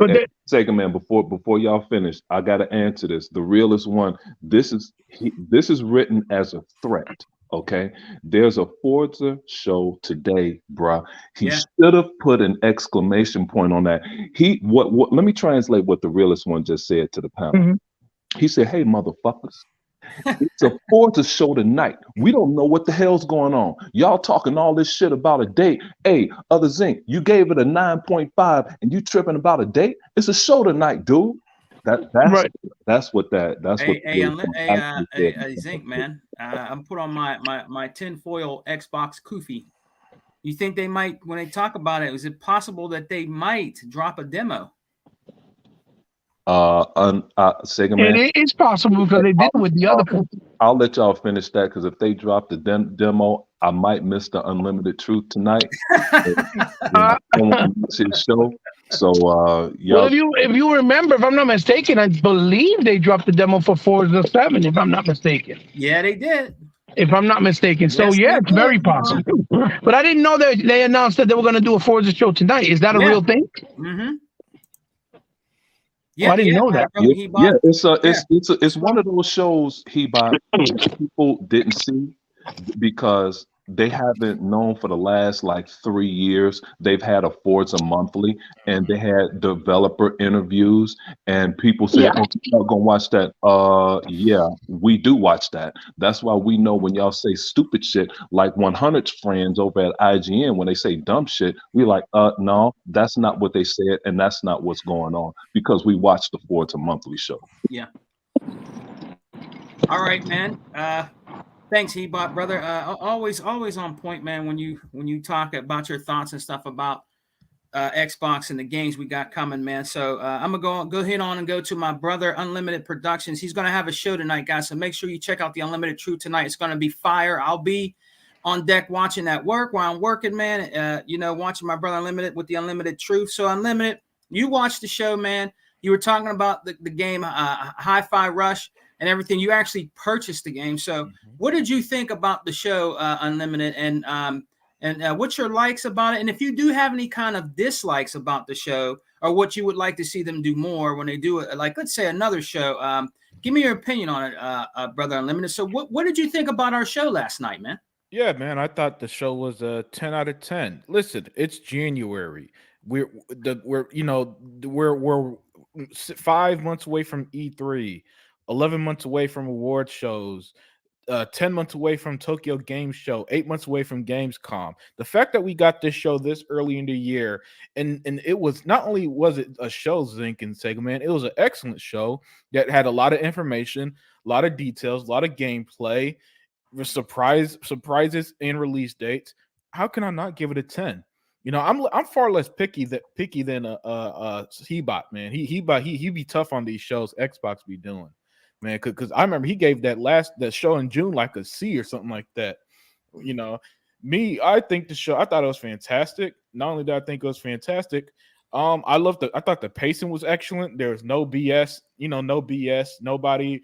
Sega Man, before y'all finish, I gotta answer this. The realest one. This is written as a threat. Okay, there's a Forza show today, bruh. He should have put an exclamation point on that. What? Let me translate what the realest one just said to the panel. Mm-hmm. He said, "Hey, motherfuckers. It's a Forza show tonight. We don't know what the hell's going on. Y'all talking all this shit about a date. Hey, Other Zinc, you gave it a 9.5 and you tripping about a date? It's a show tonight, dude." That's right. That's what. Hey, Zinc, man. I'm put on my tinfoil Xbox Koofy. You think they might, when they talk about it, is it possible that they might drop a demo? Sega Man, it's possible because they did with the other people. I'll let y'all finish that because if they drop the demo, I might miss the Unlimited Truth tonight. I won't miss his show. So, well, if you remember, if I'm not mistaken, I believe they dropped the demo for Forza 7. If I'm not mistaken. Yeah, they did. If I'm not mistaken. So it's very possible. But I didn't know that they announced that they were going to do a Forza show tonight. Is that a real thing? Mm-hmm. I didn't know that. brother, Yeah, He-Bot. it's one of those shows that people didn't see because they haven't known for the last like 3 years. They've had a Forza Monthly, and they had developer interviews, and people say, Yeah. "Oh, you're not gonna watch that?" Yeah, we do watch that. That's why we know when y'all say stupid shit, like 100's friends over at IGN, when they say dumb shit, we like, no, that's not what they said, and that's not what's going on because we watched the Forza Monthly show. Yeah. All right, man. Thanks, He-Bot, brother. Always on point, man. When you talk about your thoughts and stuff about Xbox and the games we got coming, man. So I'm gonna go ahead on and go to my brother Unlimited Productions. He's gonna have a show tonight, guys. So make sure you check out the Unlimited Truth tonight. It's gonna be fire. I'll be on deck watching at work while I'm working, man. Watching my brother Unlimited with the Unlimited Truth. So Unlimited, you watched the show, man. You were talking about the game Hi-Fi Rush and everything. You actually purchased the game. So what did you think about the show, Unlimited? And what's your likes about it? And if you do have any kind of dislikes about the show or what you would like to see them do more when they do it, like let's say another show, give me your opinion on it, Brother Unlimited. So what did you think about our show last night, man? Yeah, man, I thought the show was a 10 out of 10. Listen, it's January. We're 5 months away from E3, 11 months away from award shows, 10 months away from Tokyo Game Show, 8 months away from Gamescom. The fact that we got this show this early in the year, and it was not only was it a show, Zink and Sega, man, it was an excellent show that had a lot of information, a lot of details, a lot of gameplay, surprises and release dates. How can I not give it a 10? I'm far less picky than He-Bot, man. He be tough on these shows Xbox be doing, man. Because I remember he gave that show in June like a C or something like that. I think I thought it was fantastic. Not only did I think it was fantastic, I thought the pacing was excellent. There was no BS, no BS. Nobody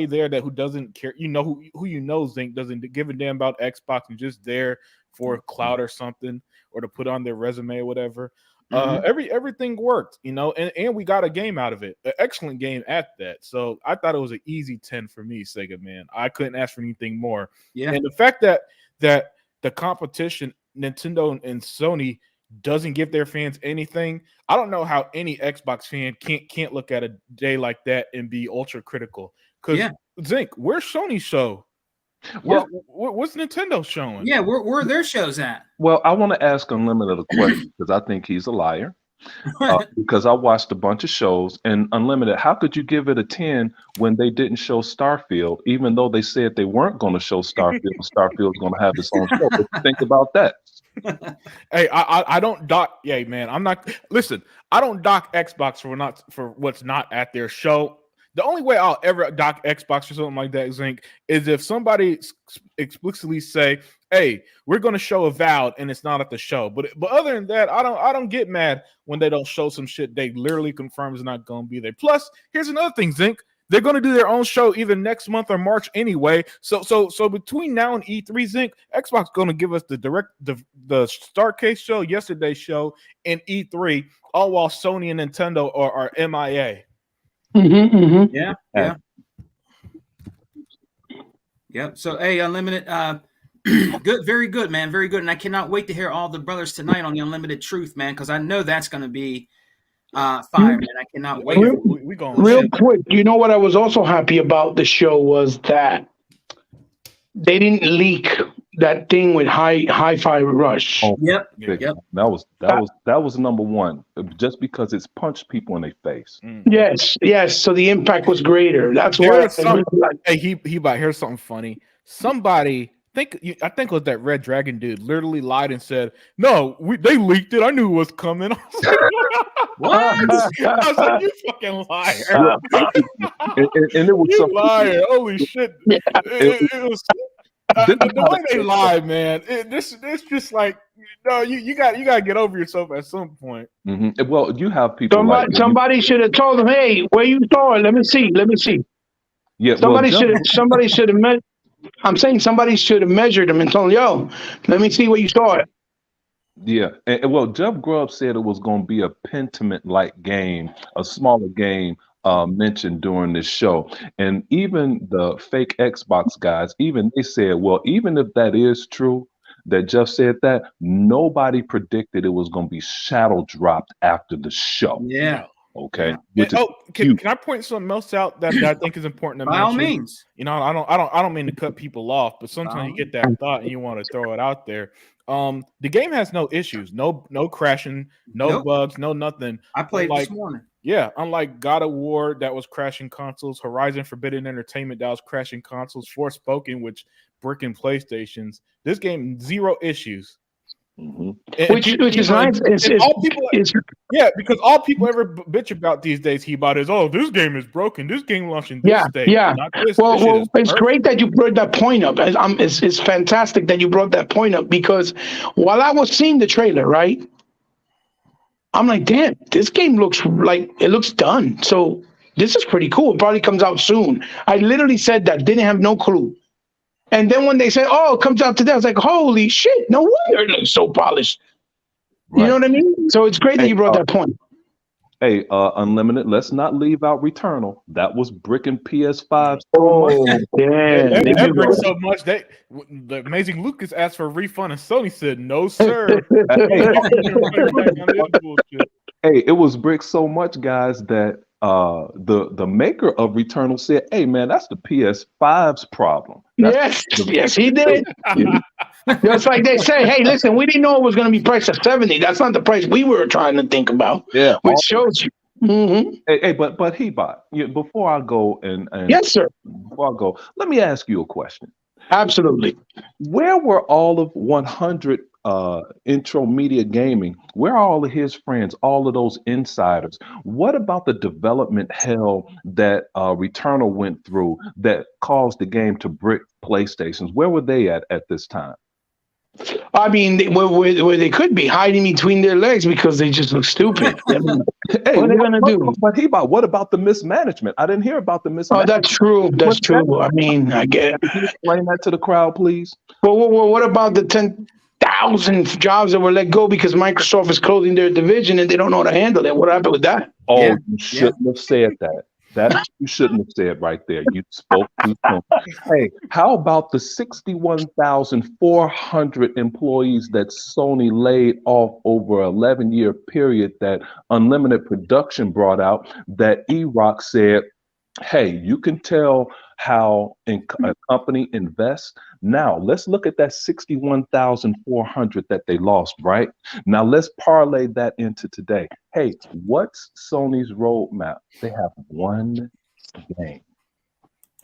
there who doesn't care. Who Zink doesn't give a damn about Xbox and just there for clout or something, or to put on their resume or whatever. Everything worked, and we got a game out of it, an excellent game at that. So I thought it was an easy 10 for me, Sega, man. I couldn't ask for anything more. Yeah. And the fact that the competition, Nintendo and Sony, doesn't give their fans anything. I don't know how any Xbox fan can't look at a day like that and be ultra critical. Because Zink, where's Sony's show? Well, what's Nintendo showing? Yeah, where are their shows at? Well, I want to ask Unlimited a question because I think he's a liar. Because I watched a bunch of shows, and Unlimited, how could you give it a 10 when they didn't show Starfield, even though they said they weren't going to show Starfield? Starfield's going to have its own show. What do you think about that? Hey, I don't dock. Yeah, man, I'm not. Listen, I don't dock Xbox for what's not at their show. The only way I'll ever dock Xbox or something like that, Zink, is if somebody explicitly say, "Hey, we're going to show Avowed," and it's not at the show. But other than that, I don't get mad when they don't show some shit they literally confirm is not going to be there. Plus, here's another thing, Zink. They're going to do their own show either next month or March anyway. So between now and E3, Zink, Xbox going to give us the Starcade show, yesterday's show, and E3, all while Sony and Nintendo are MIA. Yeah. So, hey, Unlimited, good, very good, man, very good. And I cannot wait to hear all the brothers tonight on the Unlimited Truth, man, because I know that's going to be fire, man. I cannot wait. Real quick, you know what I was also happy about the show was that they didn't leak that thing with Hi-Fi Rush. Oh, Yep. That was number one, just because it's punched people in their face. Yes. So the impact was greater. That's why. Hey, He-Bot, here's something funny. Somebody, I think it was that Red Dragon dude, literally lied and said, "No, they leaked it. I knew it was coming." What? I was like, "You fucking liar!" and it was you liar! Holy shit! It was. The way they lie, man. It's just like, no, you got to get over yourself at some point. Well, you have people. Somebody should have told them, "Hey, where you saw it? Let me see." Yeah. Somebody should have met. I'm saying somebody should have measured them and told them, "Yo, let me see where you saw it." Yeah, well, Jeff Grubb said it was going to be a Pentiment-like game, a smaller game mentioned during this show, and even the fake Xbox guys, even they said, well, even if that is true, that Jeff said that nobody predicted it was going to be shadow dropped after the show. Yeah. Okay. Yeah. Which is Can I point something else out that I think is important to By all mention? means. You know, I don't mean to cut people off, but sometimes you get that thought and you want to throw it out there. The game has no issues, no crashing, no Nope. bugs, no nothing. I played this morning. Yeah, unlike God of War that was crashing consoles, Horizon Forbidden Entertainment that was crashing consoles, Forspoken which bricking PlayStations. This game, zero issues. Mhm. Which is nice. Yeah, because all people ever bitch about these days, Hebot, is, oh, this game is broken. This game launched in this state. Yeah. Not this. Well, This shit is it's perfect. great that you brought that point up. It's fantastic that you brought that point up because while I was seeing the trailer, right, I'm like, damn, this game looks like it looks done. So this is pretty cool. It probably comes out soon. I literally said that, didn't have no clue. And then when they said, oh, it comes out today, I was like, holy shit, no wonder it looks so polished. Right. You know what I mean? So it's great that you brought that point. Hey, Unlimited, let's not leave out Returnal. That was bricking PS5. Oh, yeah. That brings so much. The Amazing Lucas asked for a refund, and Sony said, no, sir. Hey, it was bricked so much, guys, that the maker of Returnal said, hey, man, that's the PS5's problem. Yes, he did. Just like they say, hey, listen, we didn't know it was going to be priced at 70. That's not the price we were trying to think about. Yeah. Which shows you. Mm-hmm. Hey, but Hebot, before I go and yes, sir. Before I go, let me ask you a question. Absolutely. Where were all of 100 Intro Media Gaming? Where are all of his friends, all of those insiders? What about the development hell that Returnal went through that caused the game to brick PlayStations? Where were they at this time? I mean, where they could be hiding between their legs because they just look stupid. I mean, Hey, what are they going to do? But Hebot, what about the mismanagement? I didn't hear about the Oh, mismanagement. that's true. That's true. I mean, I get it. Can you explain that to the crowd, please? Well, what about the 10,000 jobs that were let go because Microsoft is closing their division and they don't know how to handle it? What happened with that? Oh, Yeah. you shouldn't have said that. That you shouldn't have said right there. You spoke too soon. Hey, how about the 61,400 employees that Sony laid off over an 11-year period that Unlimited Production brought out that E-Rock said, hey, you can tell how a company invests. Now, let's look at that 61,400 that they lost, right? Now, let's parlay that into today. Hey, what's Sony's roadmap? They have one game.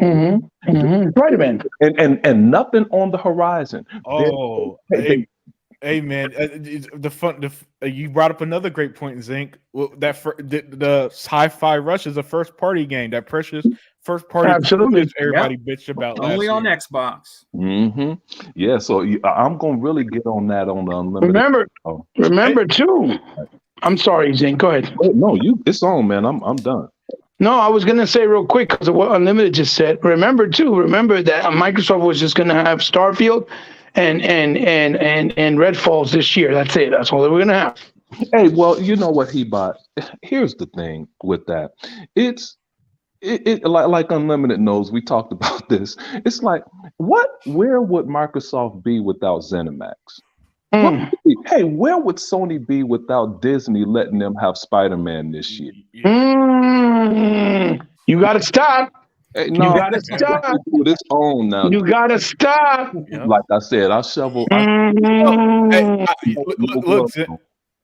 Mm-hmm. Mm-hmm. Spider-Man. And nothing on the horizon. Oh, hey man, you brought up another great point, Zinc. Well, the Hi-Fi Rush is a first-party game. That precious first-party Absolutely. everybody bitched about last Only year. on Xbox. Mm-hmm. Yeah, so I'm going to really get on that on the Unlimited. Remember too. I'm sorry, Zane. Go ahead. Oh, no, it's on, man. I'm done. No, I was gonna say real quick because of what Unlimited just said. Remember that Microsoft was just gonna have Starfield and Redfalls this year. That's it. That's all they were gonna have. Hey, well, you know what, Hebot? Here's the thing with that. It like Unlimited knows. We talked about this. It's like, where would Microsoft be without ZeniMax? Hey, where would Sony be without Disney letting them have Spider-Man this year? You gotta stop. Hey, You gotta stop. It's on now. You gotta stop. Like I said, I shovel. Look,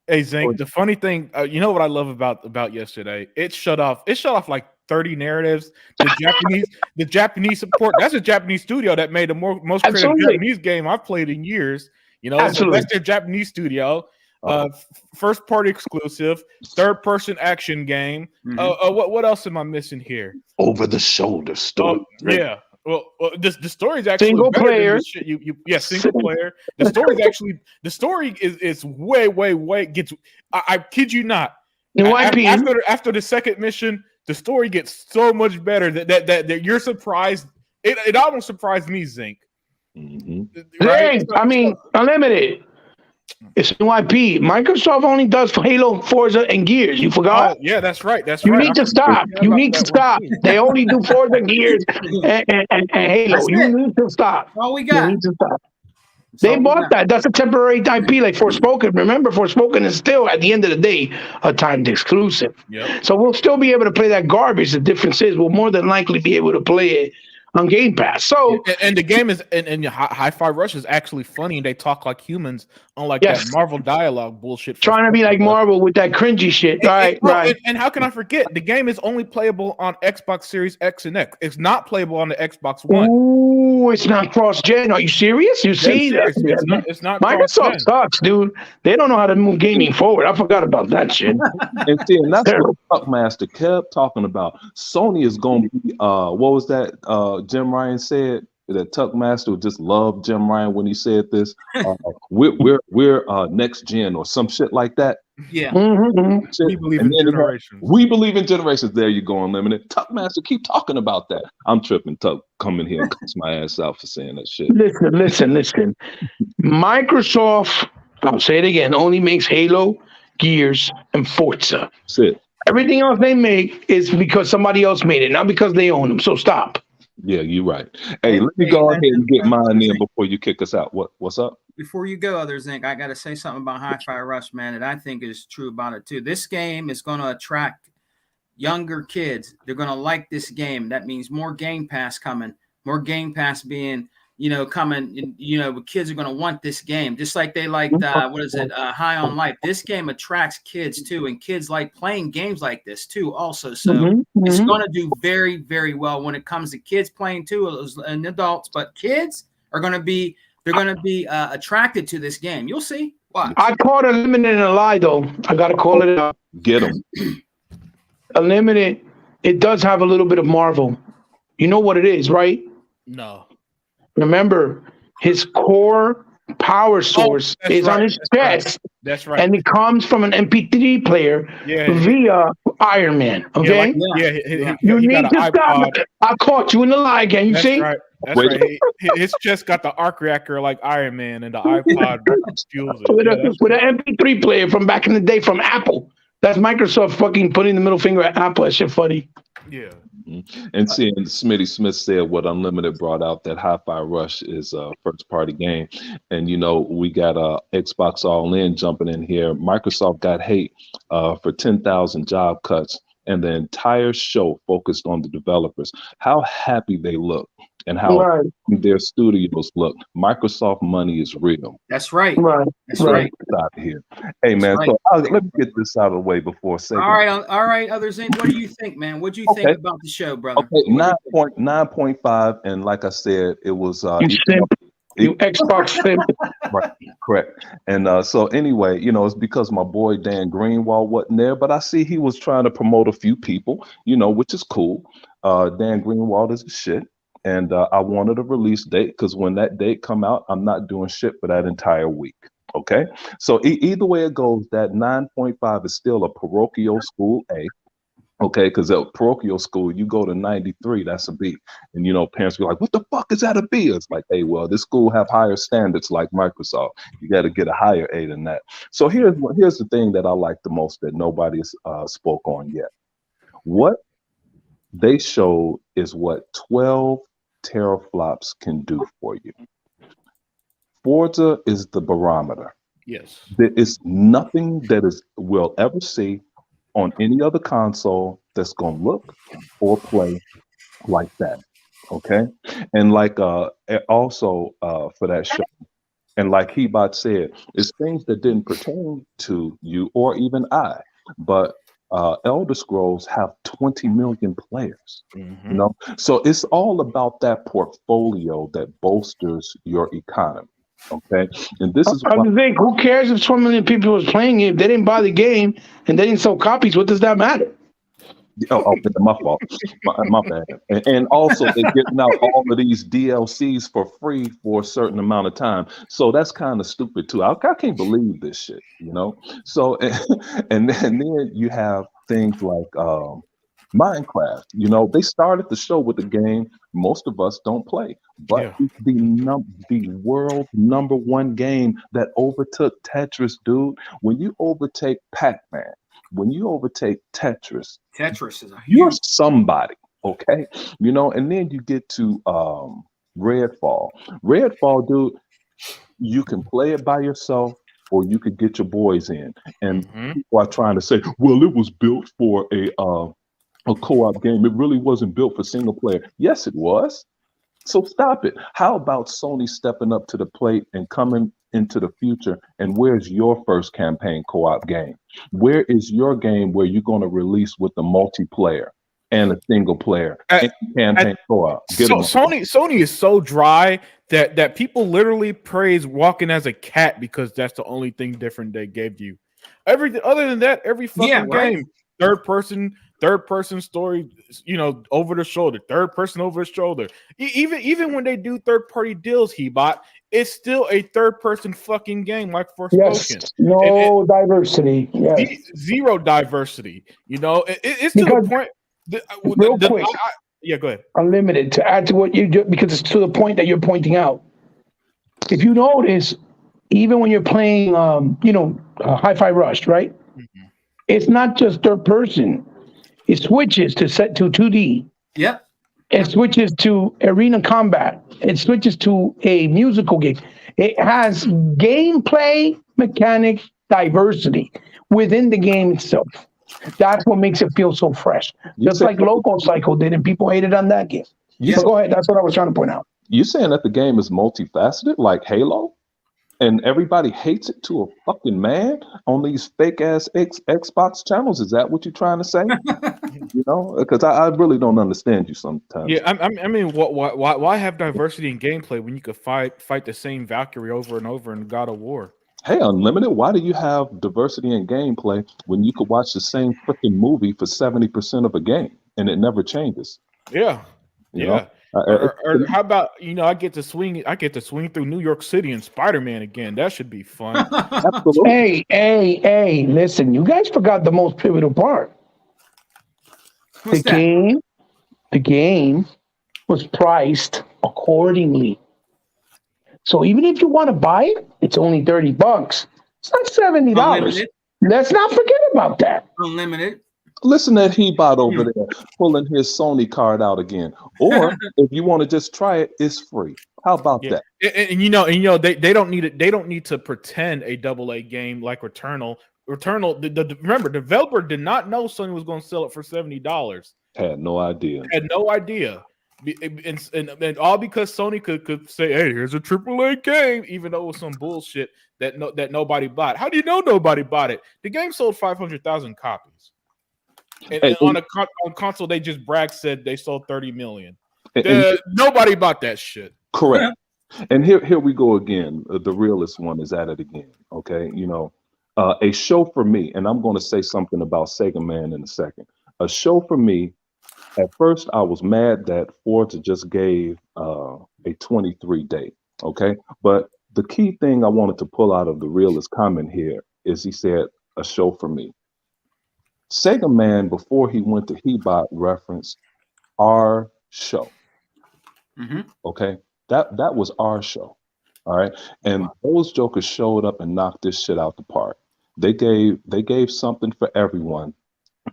hey Zink. The funny thing, you know what I love about yesterday? It shut off like 30 narratives. The Japanese support. That's a Japanese studio that made the most creative Japanese game I've played in years. You know, so that's their Japanese studio. First party exclusive, third person action game. What else am I missing here? Over the shoulder story. Yeah. Well, the story is actually single better player. than the shit single player. The story is way gets. I kid you not. After the second mission, the story gets so much better that you're surprised. It almost surprised me, Zink. Mm-hmm. Right? I mean, Unlimited. It's new IP. Microsoft only does Halo, Forza, and Gears. You forgot? Oh, yeah, that's right. That's You right. need to stop. You need to stop. They only do Forza, Gears, and Halo. That's You it. need to stop. All we You got. need to stop. That's They all we bought got. that. That's a temporary IP like Forspoken. Remember, Forspoken is still, at the end of the day, a timed exclusive. Yep. So we'll still be able to play that garbage. The difference is we'll more than likely be able to play it on Game Pass. So And the game is and Hi-Fi Rush is actually funny, and they talk like humans, unlike Yes. that Marvel dialogue bullshit. trying to be like Marvel with that cringy shit. Right, Oh, right. and how can I forget? The game is only playable on Xbox Series X and X. It's not playable on the Xbox One. Ooh, it's not cross-gen. Are you serious? You see? Serious. It's not Microsoft cross-gen. sucks, dude. They don't know how to move gaming forward. I forgot about that shit. And see, and that's Terrible. what Puckmaster kept talking about. Sony is going to be, what was that Jim Ryan said? That Tuckmaster would just love Jim Ryan when he said this. We're next gen or some shit like that. Yeah. Mhm. Shit. We believe And in then it had- generations. We believe in generations. There you go, Unlimited. Tuckmaster, keep talking about that. I'm tripping. Tuck, come in here and cuss my ass out for saying that shit. Listen. Microsoft, I'll say it again, only makes Halo, Gears, and Forza. That's it. Everything else they make is because somebody else made it, not because they own them. So stop. Yeah, you're right. Hey, let me go ahead and get mine in before you kick us out. What's up? Before you go, Others Inc., I got to say something about Hi-Fi Rush, man, that I think is true about it too. This game is going to attract younger kids. They're going to like this game. That means more Game Pass coming, more Game Pass being, coming. Kids are going to want this game, just like they liked, High on Life. This game attracts kids too, and kids like playing games like this too also. So it's going to do very, very well when it comes to kids playing too, and adults, but kids are going to be attracted to this game. You'll see. Watch. I caught Unlimited in a lie, though. I got to call it out. Get them. Unlimited, it does have a little bit of Marvel. You know what it is, right? No. Remember, his core power source is on his chest, That's right. and it comes from an MP3 player via Iron Man. Okay? You he need got to an stop. iPod. I caught you in the lie again. You That's see? right. That's right. His chest got the arc reactor like Iron Man, and the iPod fuels it. With an MP3 player from back in the day from Apple. That's Microsoft fucking putting the middle finger at Apple. That shit funny. Yeah. And seeing Smitty Smith said what Unlimited brought out, that Hi-Fi Rush is a first-party game. And, we got Xbox All In jumping in here. Microsoft got hate for 10,000 job cuts, and the entire show focused on the developers, how happy they look and how their studios look. Microsoft money is real. That's right. That's So right. out here. Hey, man, right. so let me get this out of the way before saying. All right, Others Inc. What do you think, man? What do you think about the show, brother? Okay, 9.5, and like I said, it was You Xbox simp. Right, correct. And so anyway, it's because my boy Dan Greenwald wasn't there, but I see he was trying to promote a few people, which is cool. Dan Greenwald is the shit. And I wanted a release date because when that date come out, I'm not doing shit for that entire week. Okay. So either way it goes, that 9.5 is still a parochial school A. Okay, because at parochial school, you go to 93, that's a B. And, parents be like, what the fuck is that a B? It's like, hey, well, this school have higher standards like Microsoft. You got to get a higher A than that. So here's the thing that I like the most that nobody's spoke on yet. What they showed is what 12 teraflops can do for you. Forza is the barometer. Yes. There is nothing that we'll ever see on any other console that's going to look or play like that. Okay. And like also for that show, and like Hebot said, it's things that didn't pertain to you or even I, but Elder Scrolls have 20 million players. So it's all about that portfolio that bolsters your economy. Okay, and this is I think, who cares if 20 million people was playing it? If they didn't buy the game and they didn't sell copies, what does that matter? My fault. My bad. And also they're getting out all of these DLCs for free for a certain amount of time. So that's kind of stupid too. I can't believe this shit, So and then you have things like Minecraft. They started the show with a game most of us don't play, but Yeah. it's the world number one game that overtook Tetris, dude. When you overtake Pac-Man, when you overtake Tetris, Tetris is a you're huge. somebody, okay? And then you get to Redfall. Redfall, dude, you can play it by yourself or you could get your boys in. And Mhm. people are trying to say, well, it was built for a co-op game. It really wasn't built for single player. Yes, it was. So stop it. How about Sony stepping up to the plate and coming into the future? And where's your first campaign co-op game? Where is your game where you're going to release with the multiplayer and a single player and campaign co-op? Get So them. Sony is so dry that people literally praise walking as a cat because that's the only thing different they gave you. Everything other than that, every fucking Yeah, right. game, third person story, over the shoulder, third person over the shoulder. Even when they do third party deals, Hebot, it's still a third person fucking game like Forspoken. Yes, no diversity. Yes, Zero diversity. It's to Because- the point. Real quick. Yeah, go ahead. Unlimited to add to what you do because it's to the point that you're pointing out. If you notice, even when you're playing, Hi-Fi Rush, right? Mm-hmm. It's not just third person. It switches to set to 2D. Yep. It switches to arena combat. It switches to a musical game. It has gameplay mechanic diversity within the game itself. That's what makes it feel so fresh. Just like Loco Cycle did, and people hated on that game. So go ahead. That's what I was trying to point out. You saying that the game is multifaceted like Halo? And everybody hates it to a fucking man on these fake ass Xbox channels. Is that what you're trying to say? Because I really don't understand you sometimes. Yeah, I mean, why have diversity in gameplay when you could fight the same Valkyrie over and over in God of War? Hey, Unlimited, why do you have diversity in gameplay when you could watch the same freaking movie for 70% of a game and it never changes? Yeah, You yeah. know? Or how about I get to swing through New York City in Spider-Man again. That should be fun. Absolutely. Hey, listen, you guys forgot the most pivotal part. What's that? The game was priced accordingly. So even if you want to buy it, it's only $30. It's not $70. Unlimited. Let's not forget about that. Unlimited. Listen to Hebot over there pulling his Sony card out again. Or if you want to just try it, it's free. How about that? And they don't need it. They don't need to pretend a AA game like Returnal. Remember, developer did not know Sony was going to sell it for $70. Had no idea. Had no idea. And all because Sony could say, "Hey, here's a AAA game," even though it was some bullshit that nobody bought. How do you know nobody bought it? The game sold 500,000 copies. And on console, they just said they sold 30 million. Nobody bought that shit. Correct. And here we go again. The realest one is at it again. Okay, a show for me, and I'm going to say something about Sega Man in a second. A show for me. At first, I was mad that Forza just gave a 23 date. Okay, but the key thing I wanted to pull out of the realist comment here is he said a show for me. Sega Man, before he went to Hebot, referenced our show. Mm-hmm. Okay, that was our show. All right, and those jokers showed up and knocked this shit out the park. They gave something for everyone,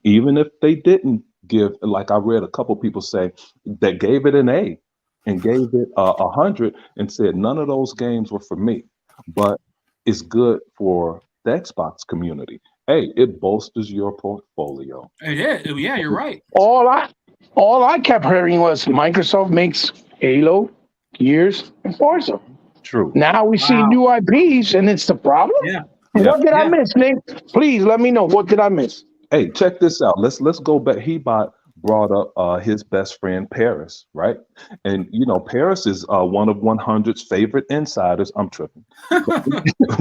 even if they didn't give. Like I read a couple people say that gave it an A and gave it 100 and said none of those games were for me, but it's good for the Xbox community. Hey, it bolsters your portfolio. It is. Yeah, you're right. All I kept hearing was Microsoft makes Halo, Gears, and Forza. True. Now we see new IPs, and it's the problem. Yeah. What did I miss, Nick? Please let me know. What did I miss? Hey, check this out. Let's go back. Hebot brought up his best friend Paris, right? And Paris is one of 100's favorite insiders. I'm tripping.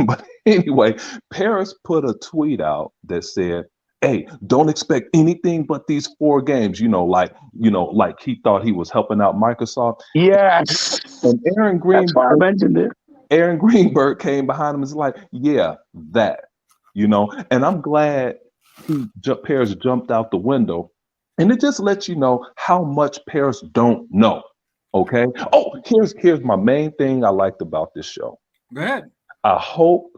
But anyway, Paris put a tweet out that said, "Hey, don't expect anything but these 4 games." Like he thought he was helping out Microsoft. Yes. And Aaron That's why I Greenberg, mentioned it. Aaron Greenberg came behind him and was like, "Yeah, that." And I'm glad Paris jumped out the window And it just lets you know how much Paris don't know. Okay. Oh, here's my main thing I liked about this show. Go ahead. I hope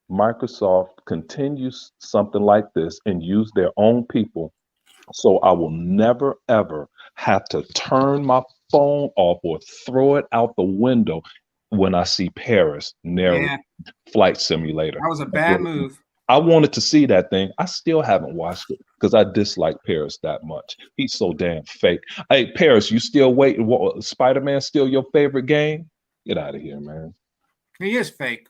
Microsoft continues something like this and use their own people, so I will never ever have to turn my phone off or throw it out the window when I see Paris narrate Yeah, Flight Simulator. that was a bad move. I wanted to see that thing. I still haven't watched it because I dislike Paris that much. He's so damn fake. Hey, Paris, you still waiting? What, Spider-Man still your favorite game? Get out of here, man. He is fake.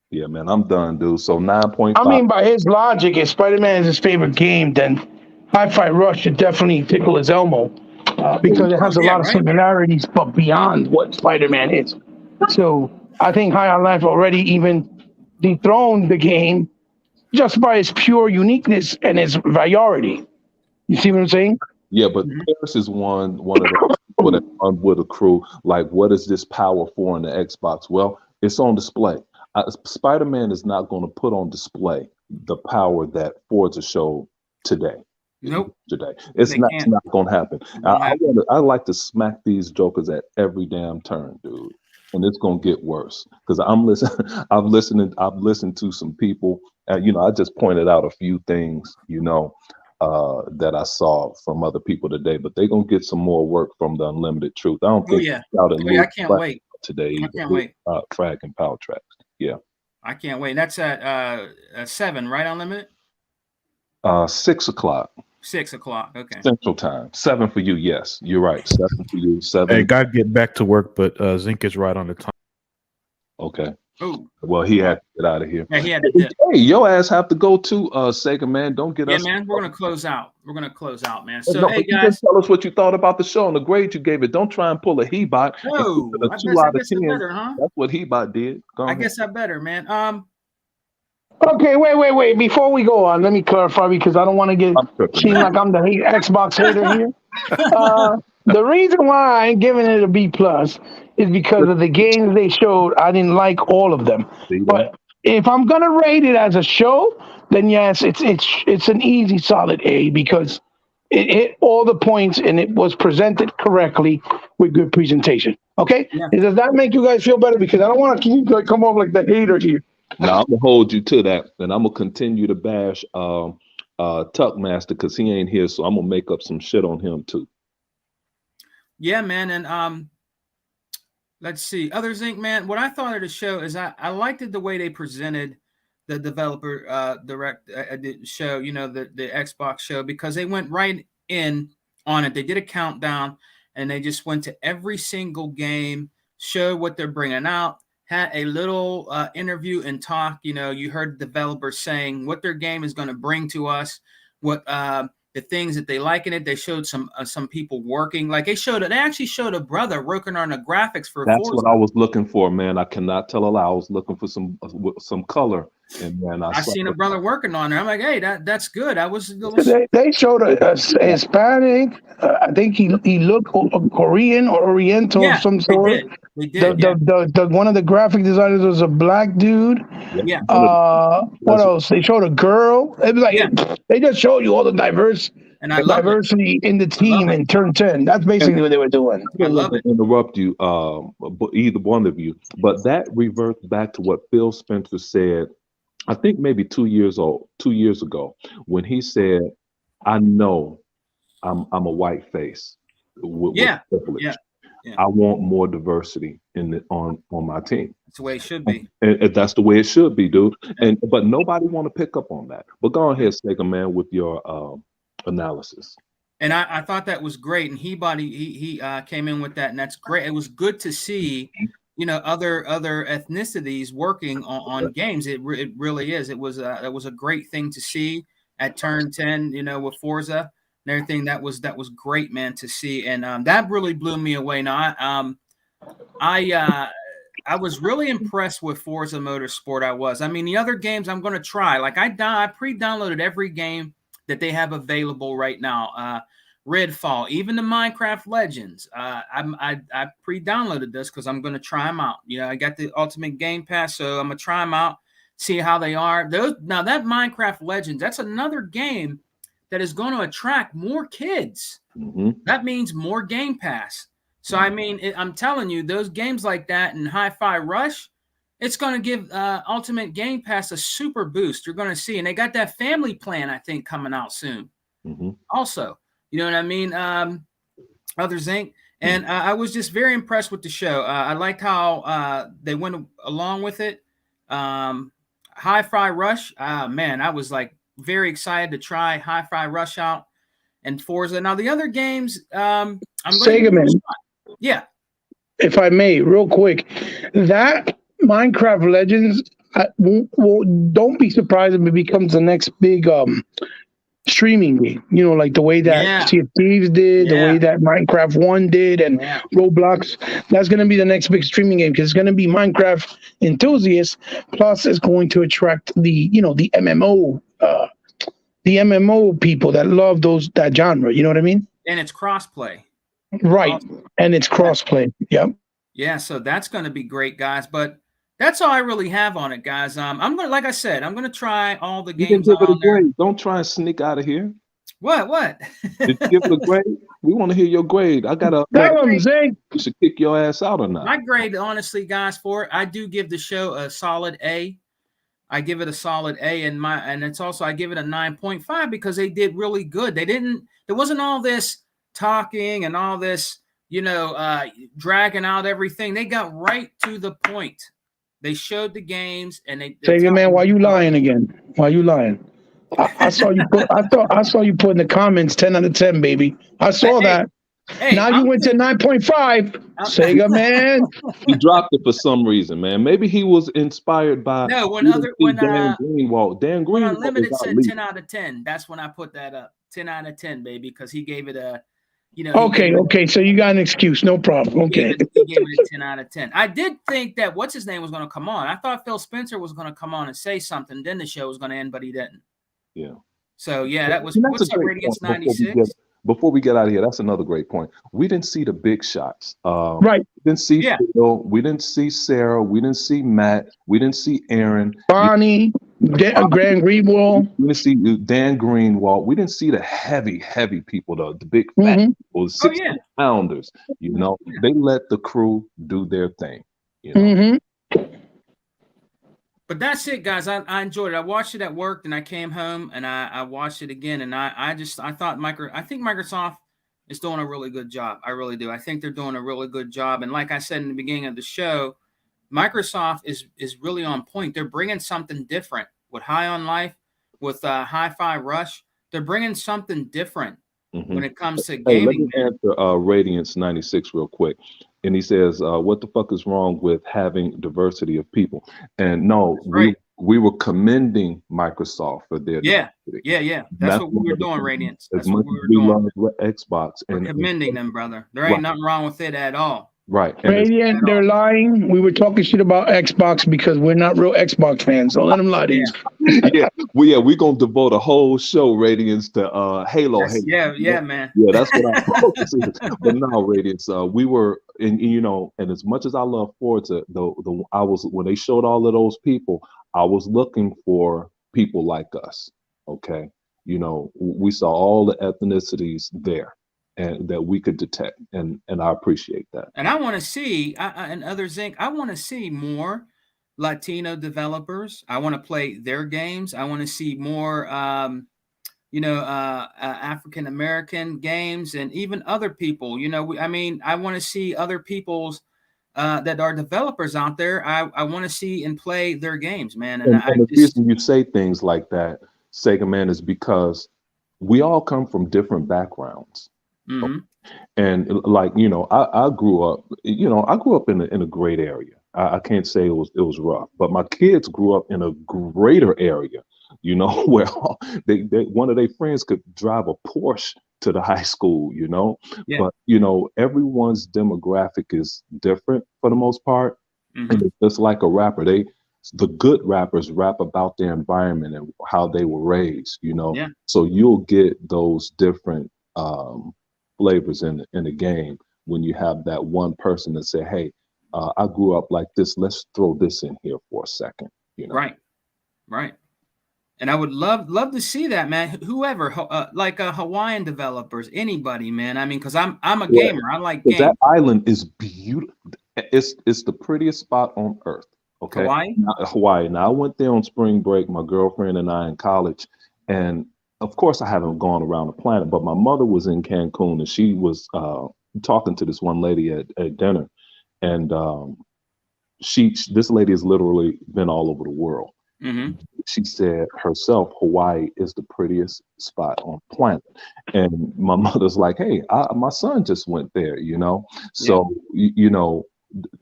Yeah, man, I'm done, dude. So 9.5. I mean, by his logic, if Spider-Man is his favorite game, then Hi-Fi Rush should definitely tickle his Elmo because it has a lot of similarities, but beyond what Spider-Man is. So I think High on Life already even dethroned the game just by its pure uniqueness and its variety. You see what I'm saying? Yeah, but Paris is one of the people that run with a crew. Like, what is this power for in the Xbox? Well, it's on display. Spider-Man is not going to put on display the power that Forza showed today. Nope. Today, it's not going to happen. I like to smack these jokers at every damn turn, dude, and it's going to get worse because I'm listening. I've listened to some people, and I just pointed out a few things, that I saw from other people today, but they're gonna get some more work from the Unlimited Truth. I don't think I can't wait today. I can't wait. Frag and Power Tracks. Yeah. I can't wait. That's at 7, right? Unlimited? 6 o'clock. 6 o'clock. Okay. Central Time. 7 for you. Yes, you're right. 7 for you. 7. Hey, gotta get back to work, but Zink is right on the time. Okay. Oh. Well, he had to get out of here. Yeah, he had to dip. Hey, your ass have to go to Sega, man. Don't get us. Yeah, man. We're gonna close out. Man. So, no, hey you guys, just tell us what you thought about the show and the grade you gave it. Don't try and pull a Hebot. No, A 2 out of 10. Better, huh? That's what Hebot did. I guess I better, man. Okay, wait. Before we go on, let me clarify because I don't want to seem like I'm the Xbox hater here. The reason why I ain't giving it a B plus is because of the games they showed. I didn't like all of them. But if I'm gonna rate it as a show, then yes, it's an easy solid A because it hit all the points and it was presented correctly with good presentation. Okay, Does that make you guys feel better? Because I don't want to keep come off like the hater here. Now I'm gonna hold you to that, and I'm gonna continue to bash Tuckmaster because he ain't here, so I'm gonna make up some shit on him too. Yeah, man, and let's see. Other Zink, man. What I thought of the show is I liked it the way they presented the developer direct show, the Xbox show, because they went right in on it. They did a countdown, and they just went to every single game, showed what they're bringing out. Had a little interview and talk. You heard the developers saying what their game is going to bring to us, what the things that they like in it. They showed some people working. Like they actually showed a brother working on the graphics for. That's Forza. What I was looking for, man. I cannot tell a lie. I was looking for some color, and man, I seen a brother working on it. I'm like, hey, that's good. They showed a Hispanic. I think he looked Korean or Oriental of some sort. They did. The one of the graphic designers was a black dude. Yeah. What else? They showed a girl. It was like they just showed you all the diversity in the team in Turn 10. That's basically what they were doing. I love it. Interrupt you, either one of you, but that reverts back to what Phil Spencer said. I think maybe 2 years ago, when he said, "I know I'm a white face with privilege. Yeah. I want more diversity on my team." That's the way it should be. And that's the way it should be, dude. But nobody want to pick up on that. But go ahead, Sega Man, with your analysis. And I thought that was great. And he came in with that, and that's great. It was good to see, other ethnicities working on games. It really is. It was a great thing to see at Turn 10, with Forza and everything. That was great, man, to see. And that really blew me away. Now, I was really impressed with Forza Motorsport. I mean, the other games I'm going to try. Like I pre-downloaded every game that they have available right now. Redfall, even the Minecraft Legends. I pre-downloaded this because I'm going to try them out. I got the Ultimate Game Pass, so I'm going to try them out, see how they are. Now that Minecraft Legends, that's another game that is going to attract more kids. Hmm. That means more Game Pass. So, I mean, I'm telling you, those games like that and Hi-Fi Rush, it's going to give Ultimate Game Pass a super boost. You're going to see. And they got that family plan, I think, coming out soon. Hmm. Also, you know what I mean? Other Zinc. And I was just very impressed with the show. I liked how they went along with it. Hi-Fi Rush, man, I was like very excited to try Hi-Fi Rush out and Forza. Now, the other games, I'm going Sega Man, to yeah. if I may, real quick, that Minecraft Legends, don't be surprised if it becomes the next big streaming game. You know, like the way that Sea of Thieves did, the way that Minecraft 1 did, and Roblox. That's going to be the next big streaming game because it's going to be Minecraft enthusiasts. Plus, it's going to attract the MMO, people that love that genre. You know what I mean? And it's crossplay. Right, and it's crossplay. Yep. Yeah, so that's going to be great, guys. But that's all I really have on it, guys. I'm gonna, like I said, I'm gonna try all the You can games give it a on there. grade. Don't try and sneak out of here. What? Did you give it a grade? We want to hear your grade. I got to Tell him, Zane. You should kick your ass out or not. My grade, honestly, guys, for it, I do give the show a solid A. I give it a solid A, and it's also I give it a 9.5 because they did really good. There wasn't all this talking and all this, dragging out everything. They got right to the point. They showed the games, and Sega Man, why you lying again? Why you lying? I saw you put. I saw you put in the comments 10 out of 10, baby. I saw that. Hey, now you went to 9.5. Sega Man. He dropped it for some reason, man. Maybe he was inspired by. No, when Dan Greenwald. Dan Greenwald. When Unlimited said 10 out of 10, that's when I put that up. 10 out of 10, baby, because he gave it a. Okay. So you got an excuse, no problem. Okay. He gave it a 10 out of 10. I did think that what's his name was going to come on. I thought Phil Spencer was going to come on and say something. Then the show was going to end, but he didn't. Yeah. So that was what's up, Radiance 96. Before we get out of here, that's another great point. We didn't see the big shots. Right. We didn't see Phil. We didn't see Sarah. We didn't see Matt. We didn't see Aaron. Bonnie. Grand Greenwald. We didn't see Dan Greenwald. We didn't see the heavy people, the big fat people, 60 pounders. They let the crew do their thing. But that's it, guys. I enjoyed it. I watched it at work, and I came home and I watched it again. And I thought I think Microsoft is doing a really good job. I really do. I think they're doing a really good job. And like I said in the beginning of the show, Microsoft is really on point. They're bringing something different with High on Life, with Hi-Fi Rush. They're bringing something different when it comes to gaming. Let me answer Radiance 96 real quick. And he says, what the fuck is wrong with having diversity of people? And no, we were commending Microsoft for their diversity. Yeah. That's what we were doing, Radiance. That's what we were doing. Love Xbox. We're commending them, brother. There ain't nothing wrong with it at all. Right. Radiant, they're lying. We were talking shit about Xbox because we're not real Xbox fans. Don't let them lie to you. We're gonna devote a whole show, Radiance, to Halo. Yeah, man. Yeah, that's what I'm focusing. But no, Radiance, we were and as much as I love Forza, I was when they showed all of those people, I was looking for people like us. Okay. We saw all the ethnicities there. And that we could detect, and I appreciate that. And I want to see, and other Zinc, I want to see more Latino developers. I want to play their games. I want to see more, African American games, and even other people. I want to see other people's that are developers out there. I want to see and play their games, man. And the reason you say things like that, Sega Man, is because we all come from different backgrounds. Mm-hmm. And I grew up, in a great area. I can't say it was rough, but my kids grew up in a greater area, where one of their friends could drive a Porsche to the high school, but everyone's demographic is different for the most part. Mm-hmm. And it's just like a rapper. The good rappers rap about their environment and how they were raised, so you'll get those different flavors in the game when you have that one person that say, hey, I grew up like this, let's throw this in here for a second. Right. And I would love to see that, man. Whoever, like Hawaiian developers, anybody, man. I mean, because I'm a Yeah. gamer. I like 'Cause that games. island is beautiful. It's the prettiest spot on earth. Okay, Hawaii. Hawaii. Now I went there on spring break, my girlfriend and I in college, and of course I haven't gone around the planet. But my mother was in Cancun, and she was talking to this one lady at dinner, and this lady has literally been all over the world. Hmm. She said herself, Hawaii is the prettiest spot on the planet. And my mother's like, hey, my son just went there, you know? So, you know,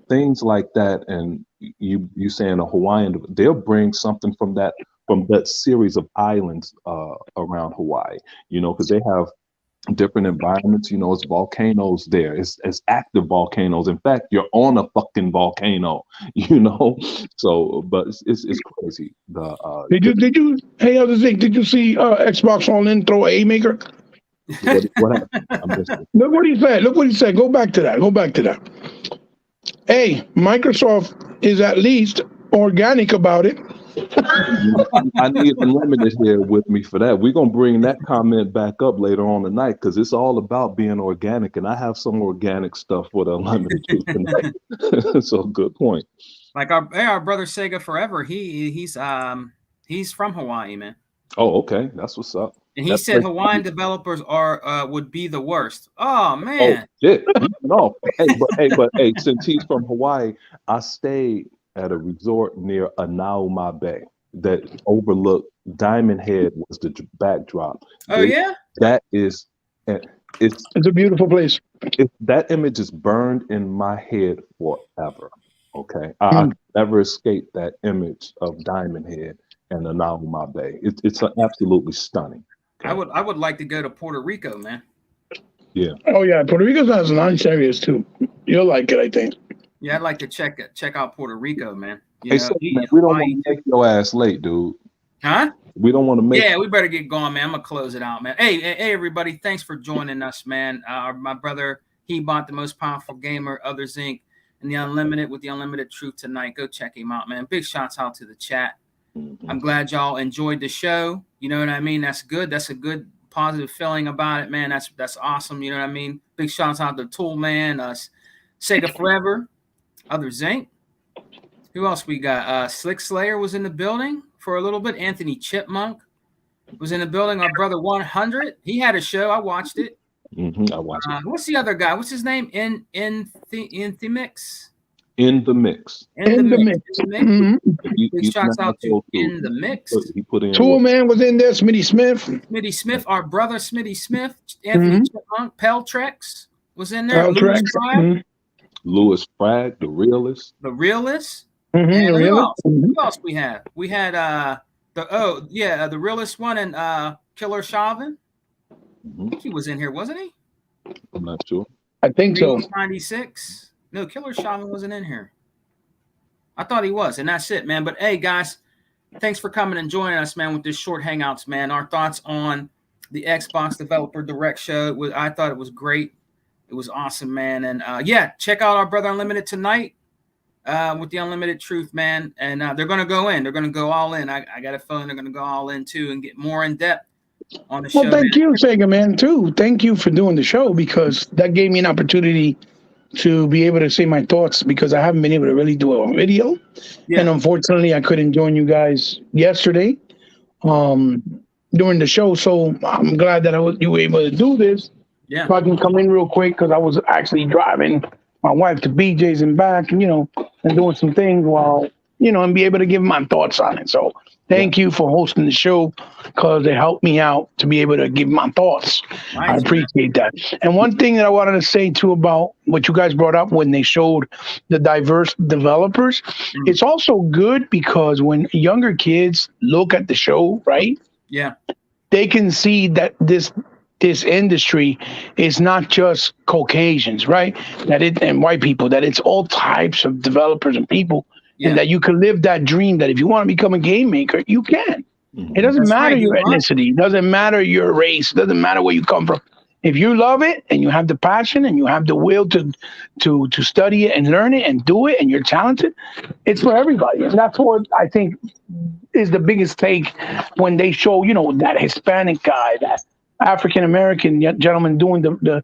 things like that. And you saying a Hawaiian, they'll bring something from that series of islands around Hawaii, you know, because they have different environments. You know, it's volcanoes there. It's active volcanoes. In fact, you're on a fucking volcano. You know, so but it's crazy. Did you? Hey, other thing, did you see Xbox Online throw a maker? What happened? I missed it. Look what he said. Look what he said. Go back to that. Hey, Microsoft is at least organic about it. I need Unlimited here with me for that. We're gonna bring that comment back up later on tonight because it's all about being organic, and I have some organic stuff for the Unlimited truth tonight. So good point. Like our brother Sega Forever, he's from Hawaii, man. Oh, okay, that's what's up. And he said Hawaiian developers would be the worst. Oh man. Oh shit. No. But since he's from Hawaii, I stayed at a resort near Anauma Bay that overlooked Diamond Head was the backdrop. Oh yeah? That is it's a beautiful place. That image is burned in my head forever. Okay. I never escape that image of Diamond Head and Anauma Bay. It's absolutely stunning. Okay? I would like to go to Puerto Rico, man. Yeah. Oh yeah, Puerto Rico has nice areas too. You'll like it, I think. Yeah, I'd like to check out Puerto Rico, man. Hey, man, we don't want to make your ass late, dude. Huh? We don't want to make. Yeah, we better get going, man. I'm gonna close it out, man. Hey, everybody! Thanks for joining us, man. My brother, he bought the most powerful gamer, Others Inc. and the Unlimited with the Unlimited Truth tonight. Go check him out, man. Big shouts out to the chat. Mm-hmm. I'm glad y'all enjoyed the show. You know what I mean? That's good. That's a good positive feeling about it, man. That's awesome. You know what I mean? Big shouts out to Tool Man, Sega Forever. Others Inc. Who else we got? Slick Slayer was in the building for a little bit. Anthony Chipmunk was in the building. Our brother 100. He had a show. I watched it. Mm-hmm, I watched it. What's the other guy? What's his name? In the mix. In the mix. In the mix. Mm-hmm. Big shouts out to In the Mix. He put in Tool Man was in there. Smitty Smith. Smitty Smith. Our brother Smitty Smith. Anthony Chipmunk. Peltrex was in there. Louis Frag, the realist. The realist. Mm-hmm, who else we had? We had the realist one and Killer Chauvin. I think he was in here, wasn't he? I'm not sure. I think so. 96. No, Killer Chauvin wasn't in here. I thought he was, and that's it, man. But hey, guys, thanks for coming and joining us, man, with this short hangouts, man. Our thoughts on the Xbox Developer Direct show. I thought it was great. It was awesome, man. And check out our brother Unlimited tonight with the Unlimited Truth, man. And they're going to go in. They're going to go all in. I got a feeling they're going to go all in, too, and get more in depth on the show. Well, thank you, Sega, man, too. Thank you for doing the show because that gave me an opportunity to be able to say my thoughts because I haven't been able to really do a video. Yeah. And unfortunately, I couldn't join you guys yesterday during the show. So I'm glad that you were able to do this. Yeah. So I can come in real quick because I was actually driving my wife to BJ's and back and, and doing some things while, and be able to give my thoughts on it. So thank you for hosting the show because it helped me out to be able to give my thoughts. Nice, I appreciate that. And one thing that I wanted to say too about what you guys brought up when they showed the diverse developers, it's also good because when younger kids look at the show, right? Yeah. They can see that this industry is not just Caucasians, right? And white people, that it's all types of developers and people, and that you can live that dream that if you want to become a game maker, you can. Mm-hmm. It doesn't matter your ethnicity, it doesn't matter your race, it doesn't matter where you come from. If you love it and you have the passion and you have the will to study it and learn it and do it and you're talented, it's for everybody. And that's what I think is the biggest take when they show, that Hispanic guy, that African American gentleman doing the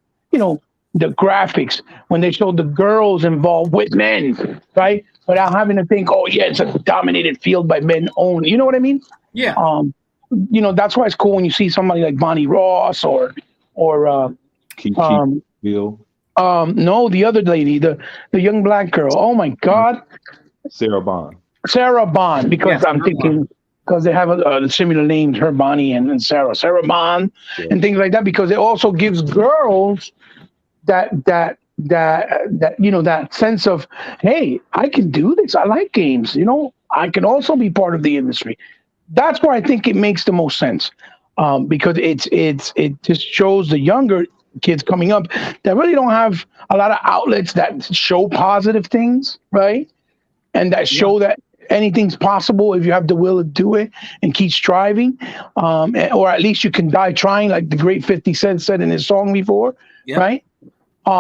the graphics, when they show the girls involved with men, right? Without having to think, oh yeah, it's a dominated field by men only. You know what I mean? Yeah. That's why it's cool when you see somebody like Bonnie Ross or Kiki Bill, no, the other lady, the young black girl. Oh my God, Sarah Bond. Sarah Bond, because Yes, I'm Sarah thinking because they have similar names, her Bonnie and Sarah Bond, Yeah. and things like that. Because it also gives girls that sense of, hey, I can do this. I like games. I can also be part of the industry. That's where I think it makes the most sense, because it just shows the younger kids coming up that really don't have a lot of outlets that show positive things, right? And that show that anything's possible if you have the will to do it and keep striving, or at least you can die trying, like the great 50 Cent said in his song before, right?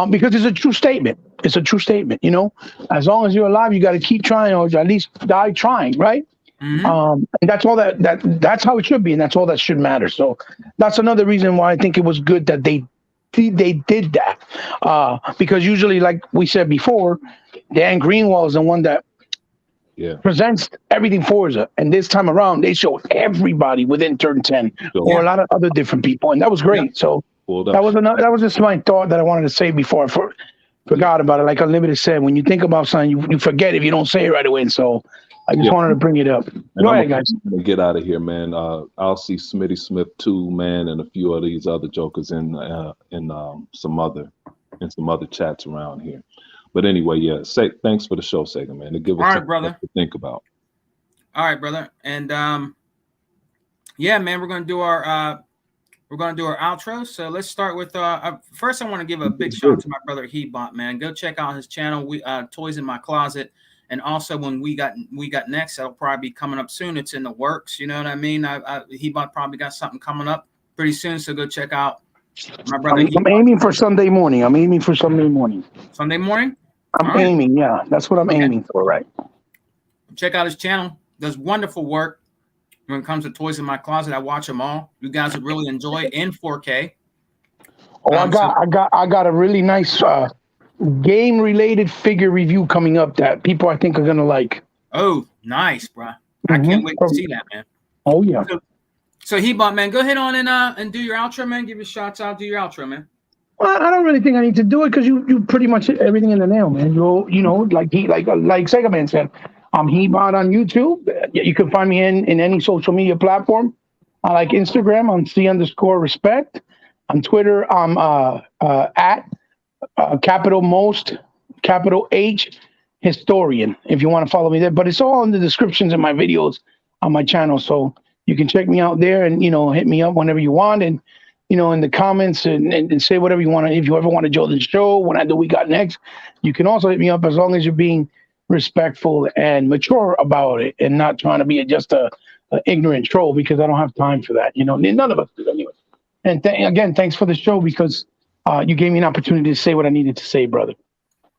Because it's a true statement. It's a true statement. As long as you're alive, you got to keep trying, or at least die trying, right? And that's all that's how it should be, and that's all that should matter. So that's another reason why I think it was good that they did that, because usually, like we said before, Dan Greenwald is the one that presents everything Forza, and this time around they showed everybody within Turn 10 or a lot of other different people, and that was great. So that was just my thought that I wanted to say before I forgot about it. Like Unlimited said, when you think about something, you forget if you don't say it right away. And so I just wanted to bring it up. Go ahead, guys. Get out of here, man. I'll see Smitty Smith too, man, and a few of these other jokers in some other chats around here. But anyway, thanks for the show, Sega, man. To give us something to think about. All right, brother. And man, we're gonna do our outro. So let's start with first. I want to give a big shout out to my brother Hebot, man. Go check out his channel. We Toys in My Closet. And also, when we got next, that'll probably be coming up soon. It's in the works. You know what I mean? Hebot probably got something coming up pretty soon. So go check out my brother. I'm aiming for Sunday morning. Sunday morning? I'm aiming. Yeah, that's what I'm aiming for, right? Check out his channel. Does wonderful work when it comes to Toys in My Closet. I watch them all. You guys would really enjoy it in 4K. Oh, I got a really nice game-related figure review coming up that people I think are gonna like. Oh, nice, bro! I can't wait to see that, man. Oh yeah. So Hebot, man, go ahead on and do your outro, man. Give your shots out. Do your outro, man. Well, I don't really think I need to do it because you pretty much hit everything in the nail, man. Like Sega Man said, I'm Hebot on YouTube. You can find me in any social media platform. I like Instagram on C_respect. On Twitter, I'm at capital H historian, if you want to follow me there. But it's all in the descriptions of my videos on my channel, so you can check me out there and hit me up whenever you want, and in the comments and say whatever you want. If you ever want to join the show when I do We Got Next, you can also hit me up, as long as you're being respectful and mature about it and not trying to be just a ignorant troll, because I don't have time for that. None of us do anyway. And again, thanks for the show, because you gave me an opportunity to say what I needed to say, brother.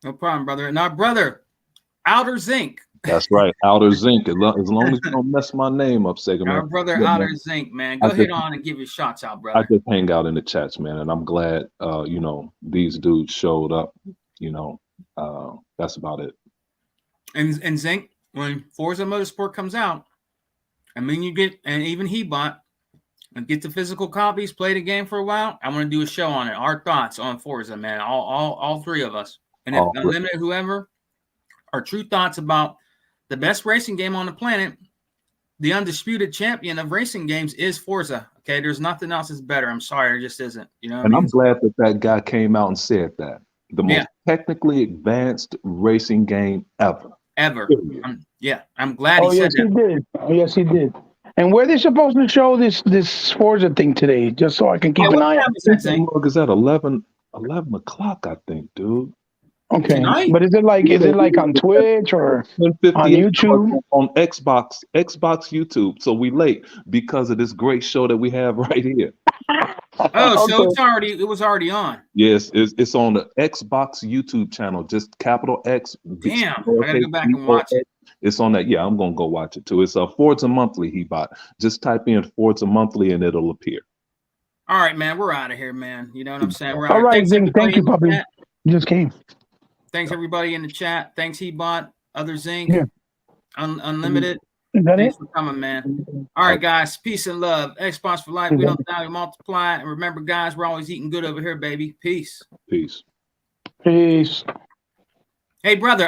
No problem, brother. And our brother, Outer Zinc. That's right, Outer Zinc. As long as you don't mess my name up, Sega, man. Our brother, Outer Zinc, man. Go ahead on and give your shots out, brother. I just hang out in the chats, man, and I'm glad, these dudes showed up. That's about it. And Zinc, when Forza Motorsport comes out, you get, and even Hebot, and get the physical copies, play the game for a while. I want to do a show on it. Our thoughts on Forza, man. All three of us. And if Unlimited, whoever, our true thoughts about the best racing game on the planet, the undisputed champion of racing games is Forza. Okay, there's nothing else that's better. I'm sorry, there just isn't. And I'm glad that guy came out and said that. The most technically advanced racing game ever. I'm glad he said that. He did. Oh, yes, he did. And where they supposed to show this Forza thing today, just so I can keep an eye on it? Is at 11 o'clock, I think, dude. Okay, tonight? But is it like on Twitch or on YouTube? On Xbox YouTube. So we late because of this great show that we have right here. Oh, so Okay. it was already on. Yes, it's on the Xbox YouTube channel. Just capital X. Damn, I gotta lowercase go back and BOX. watch it. It's on that. Yeah, I'm gonna go watch it too. It's a Forza Monthly he bought. Just type in Forza Monthly and it'll appear. All right, man, we're out of here, man. You know what I'm saying? We're out. All right, Thanks, Zing. everybody Thank you, in the puppy. chat. You just came. Thanks everybody in the chat. Thanks, Hebot, other Zinc, Yeah. Unlimited. Is that Thanks it? for coming, man. All right, guys. Peace and love. Xbox for life. We don't die, we multiply. And remember, guys, we're always eating good over here, baby. Peace. Peace. Peace. Hey, brother.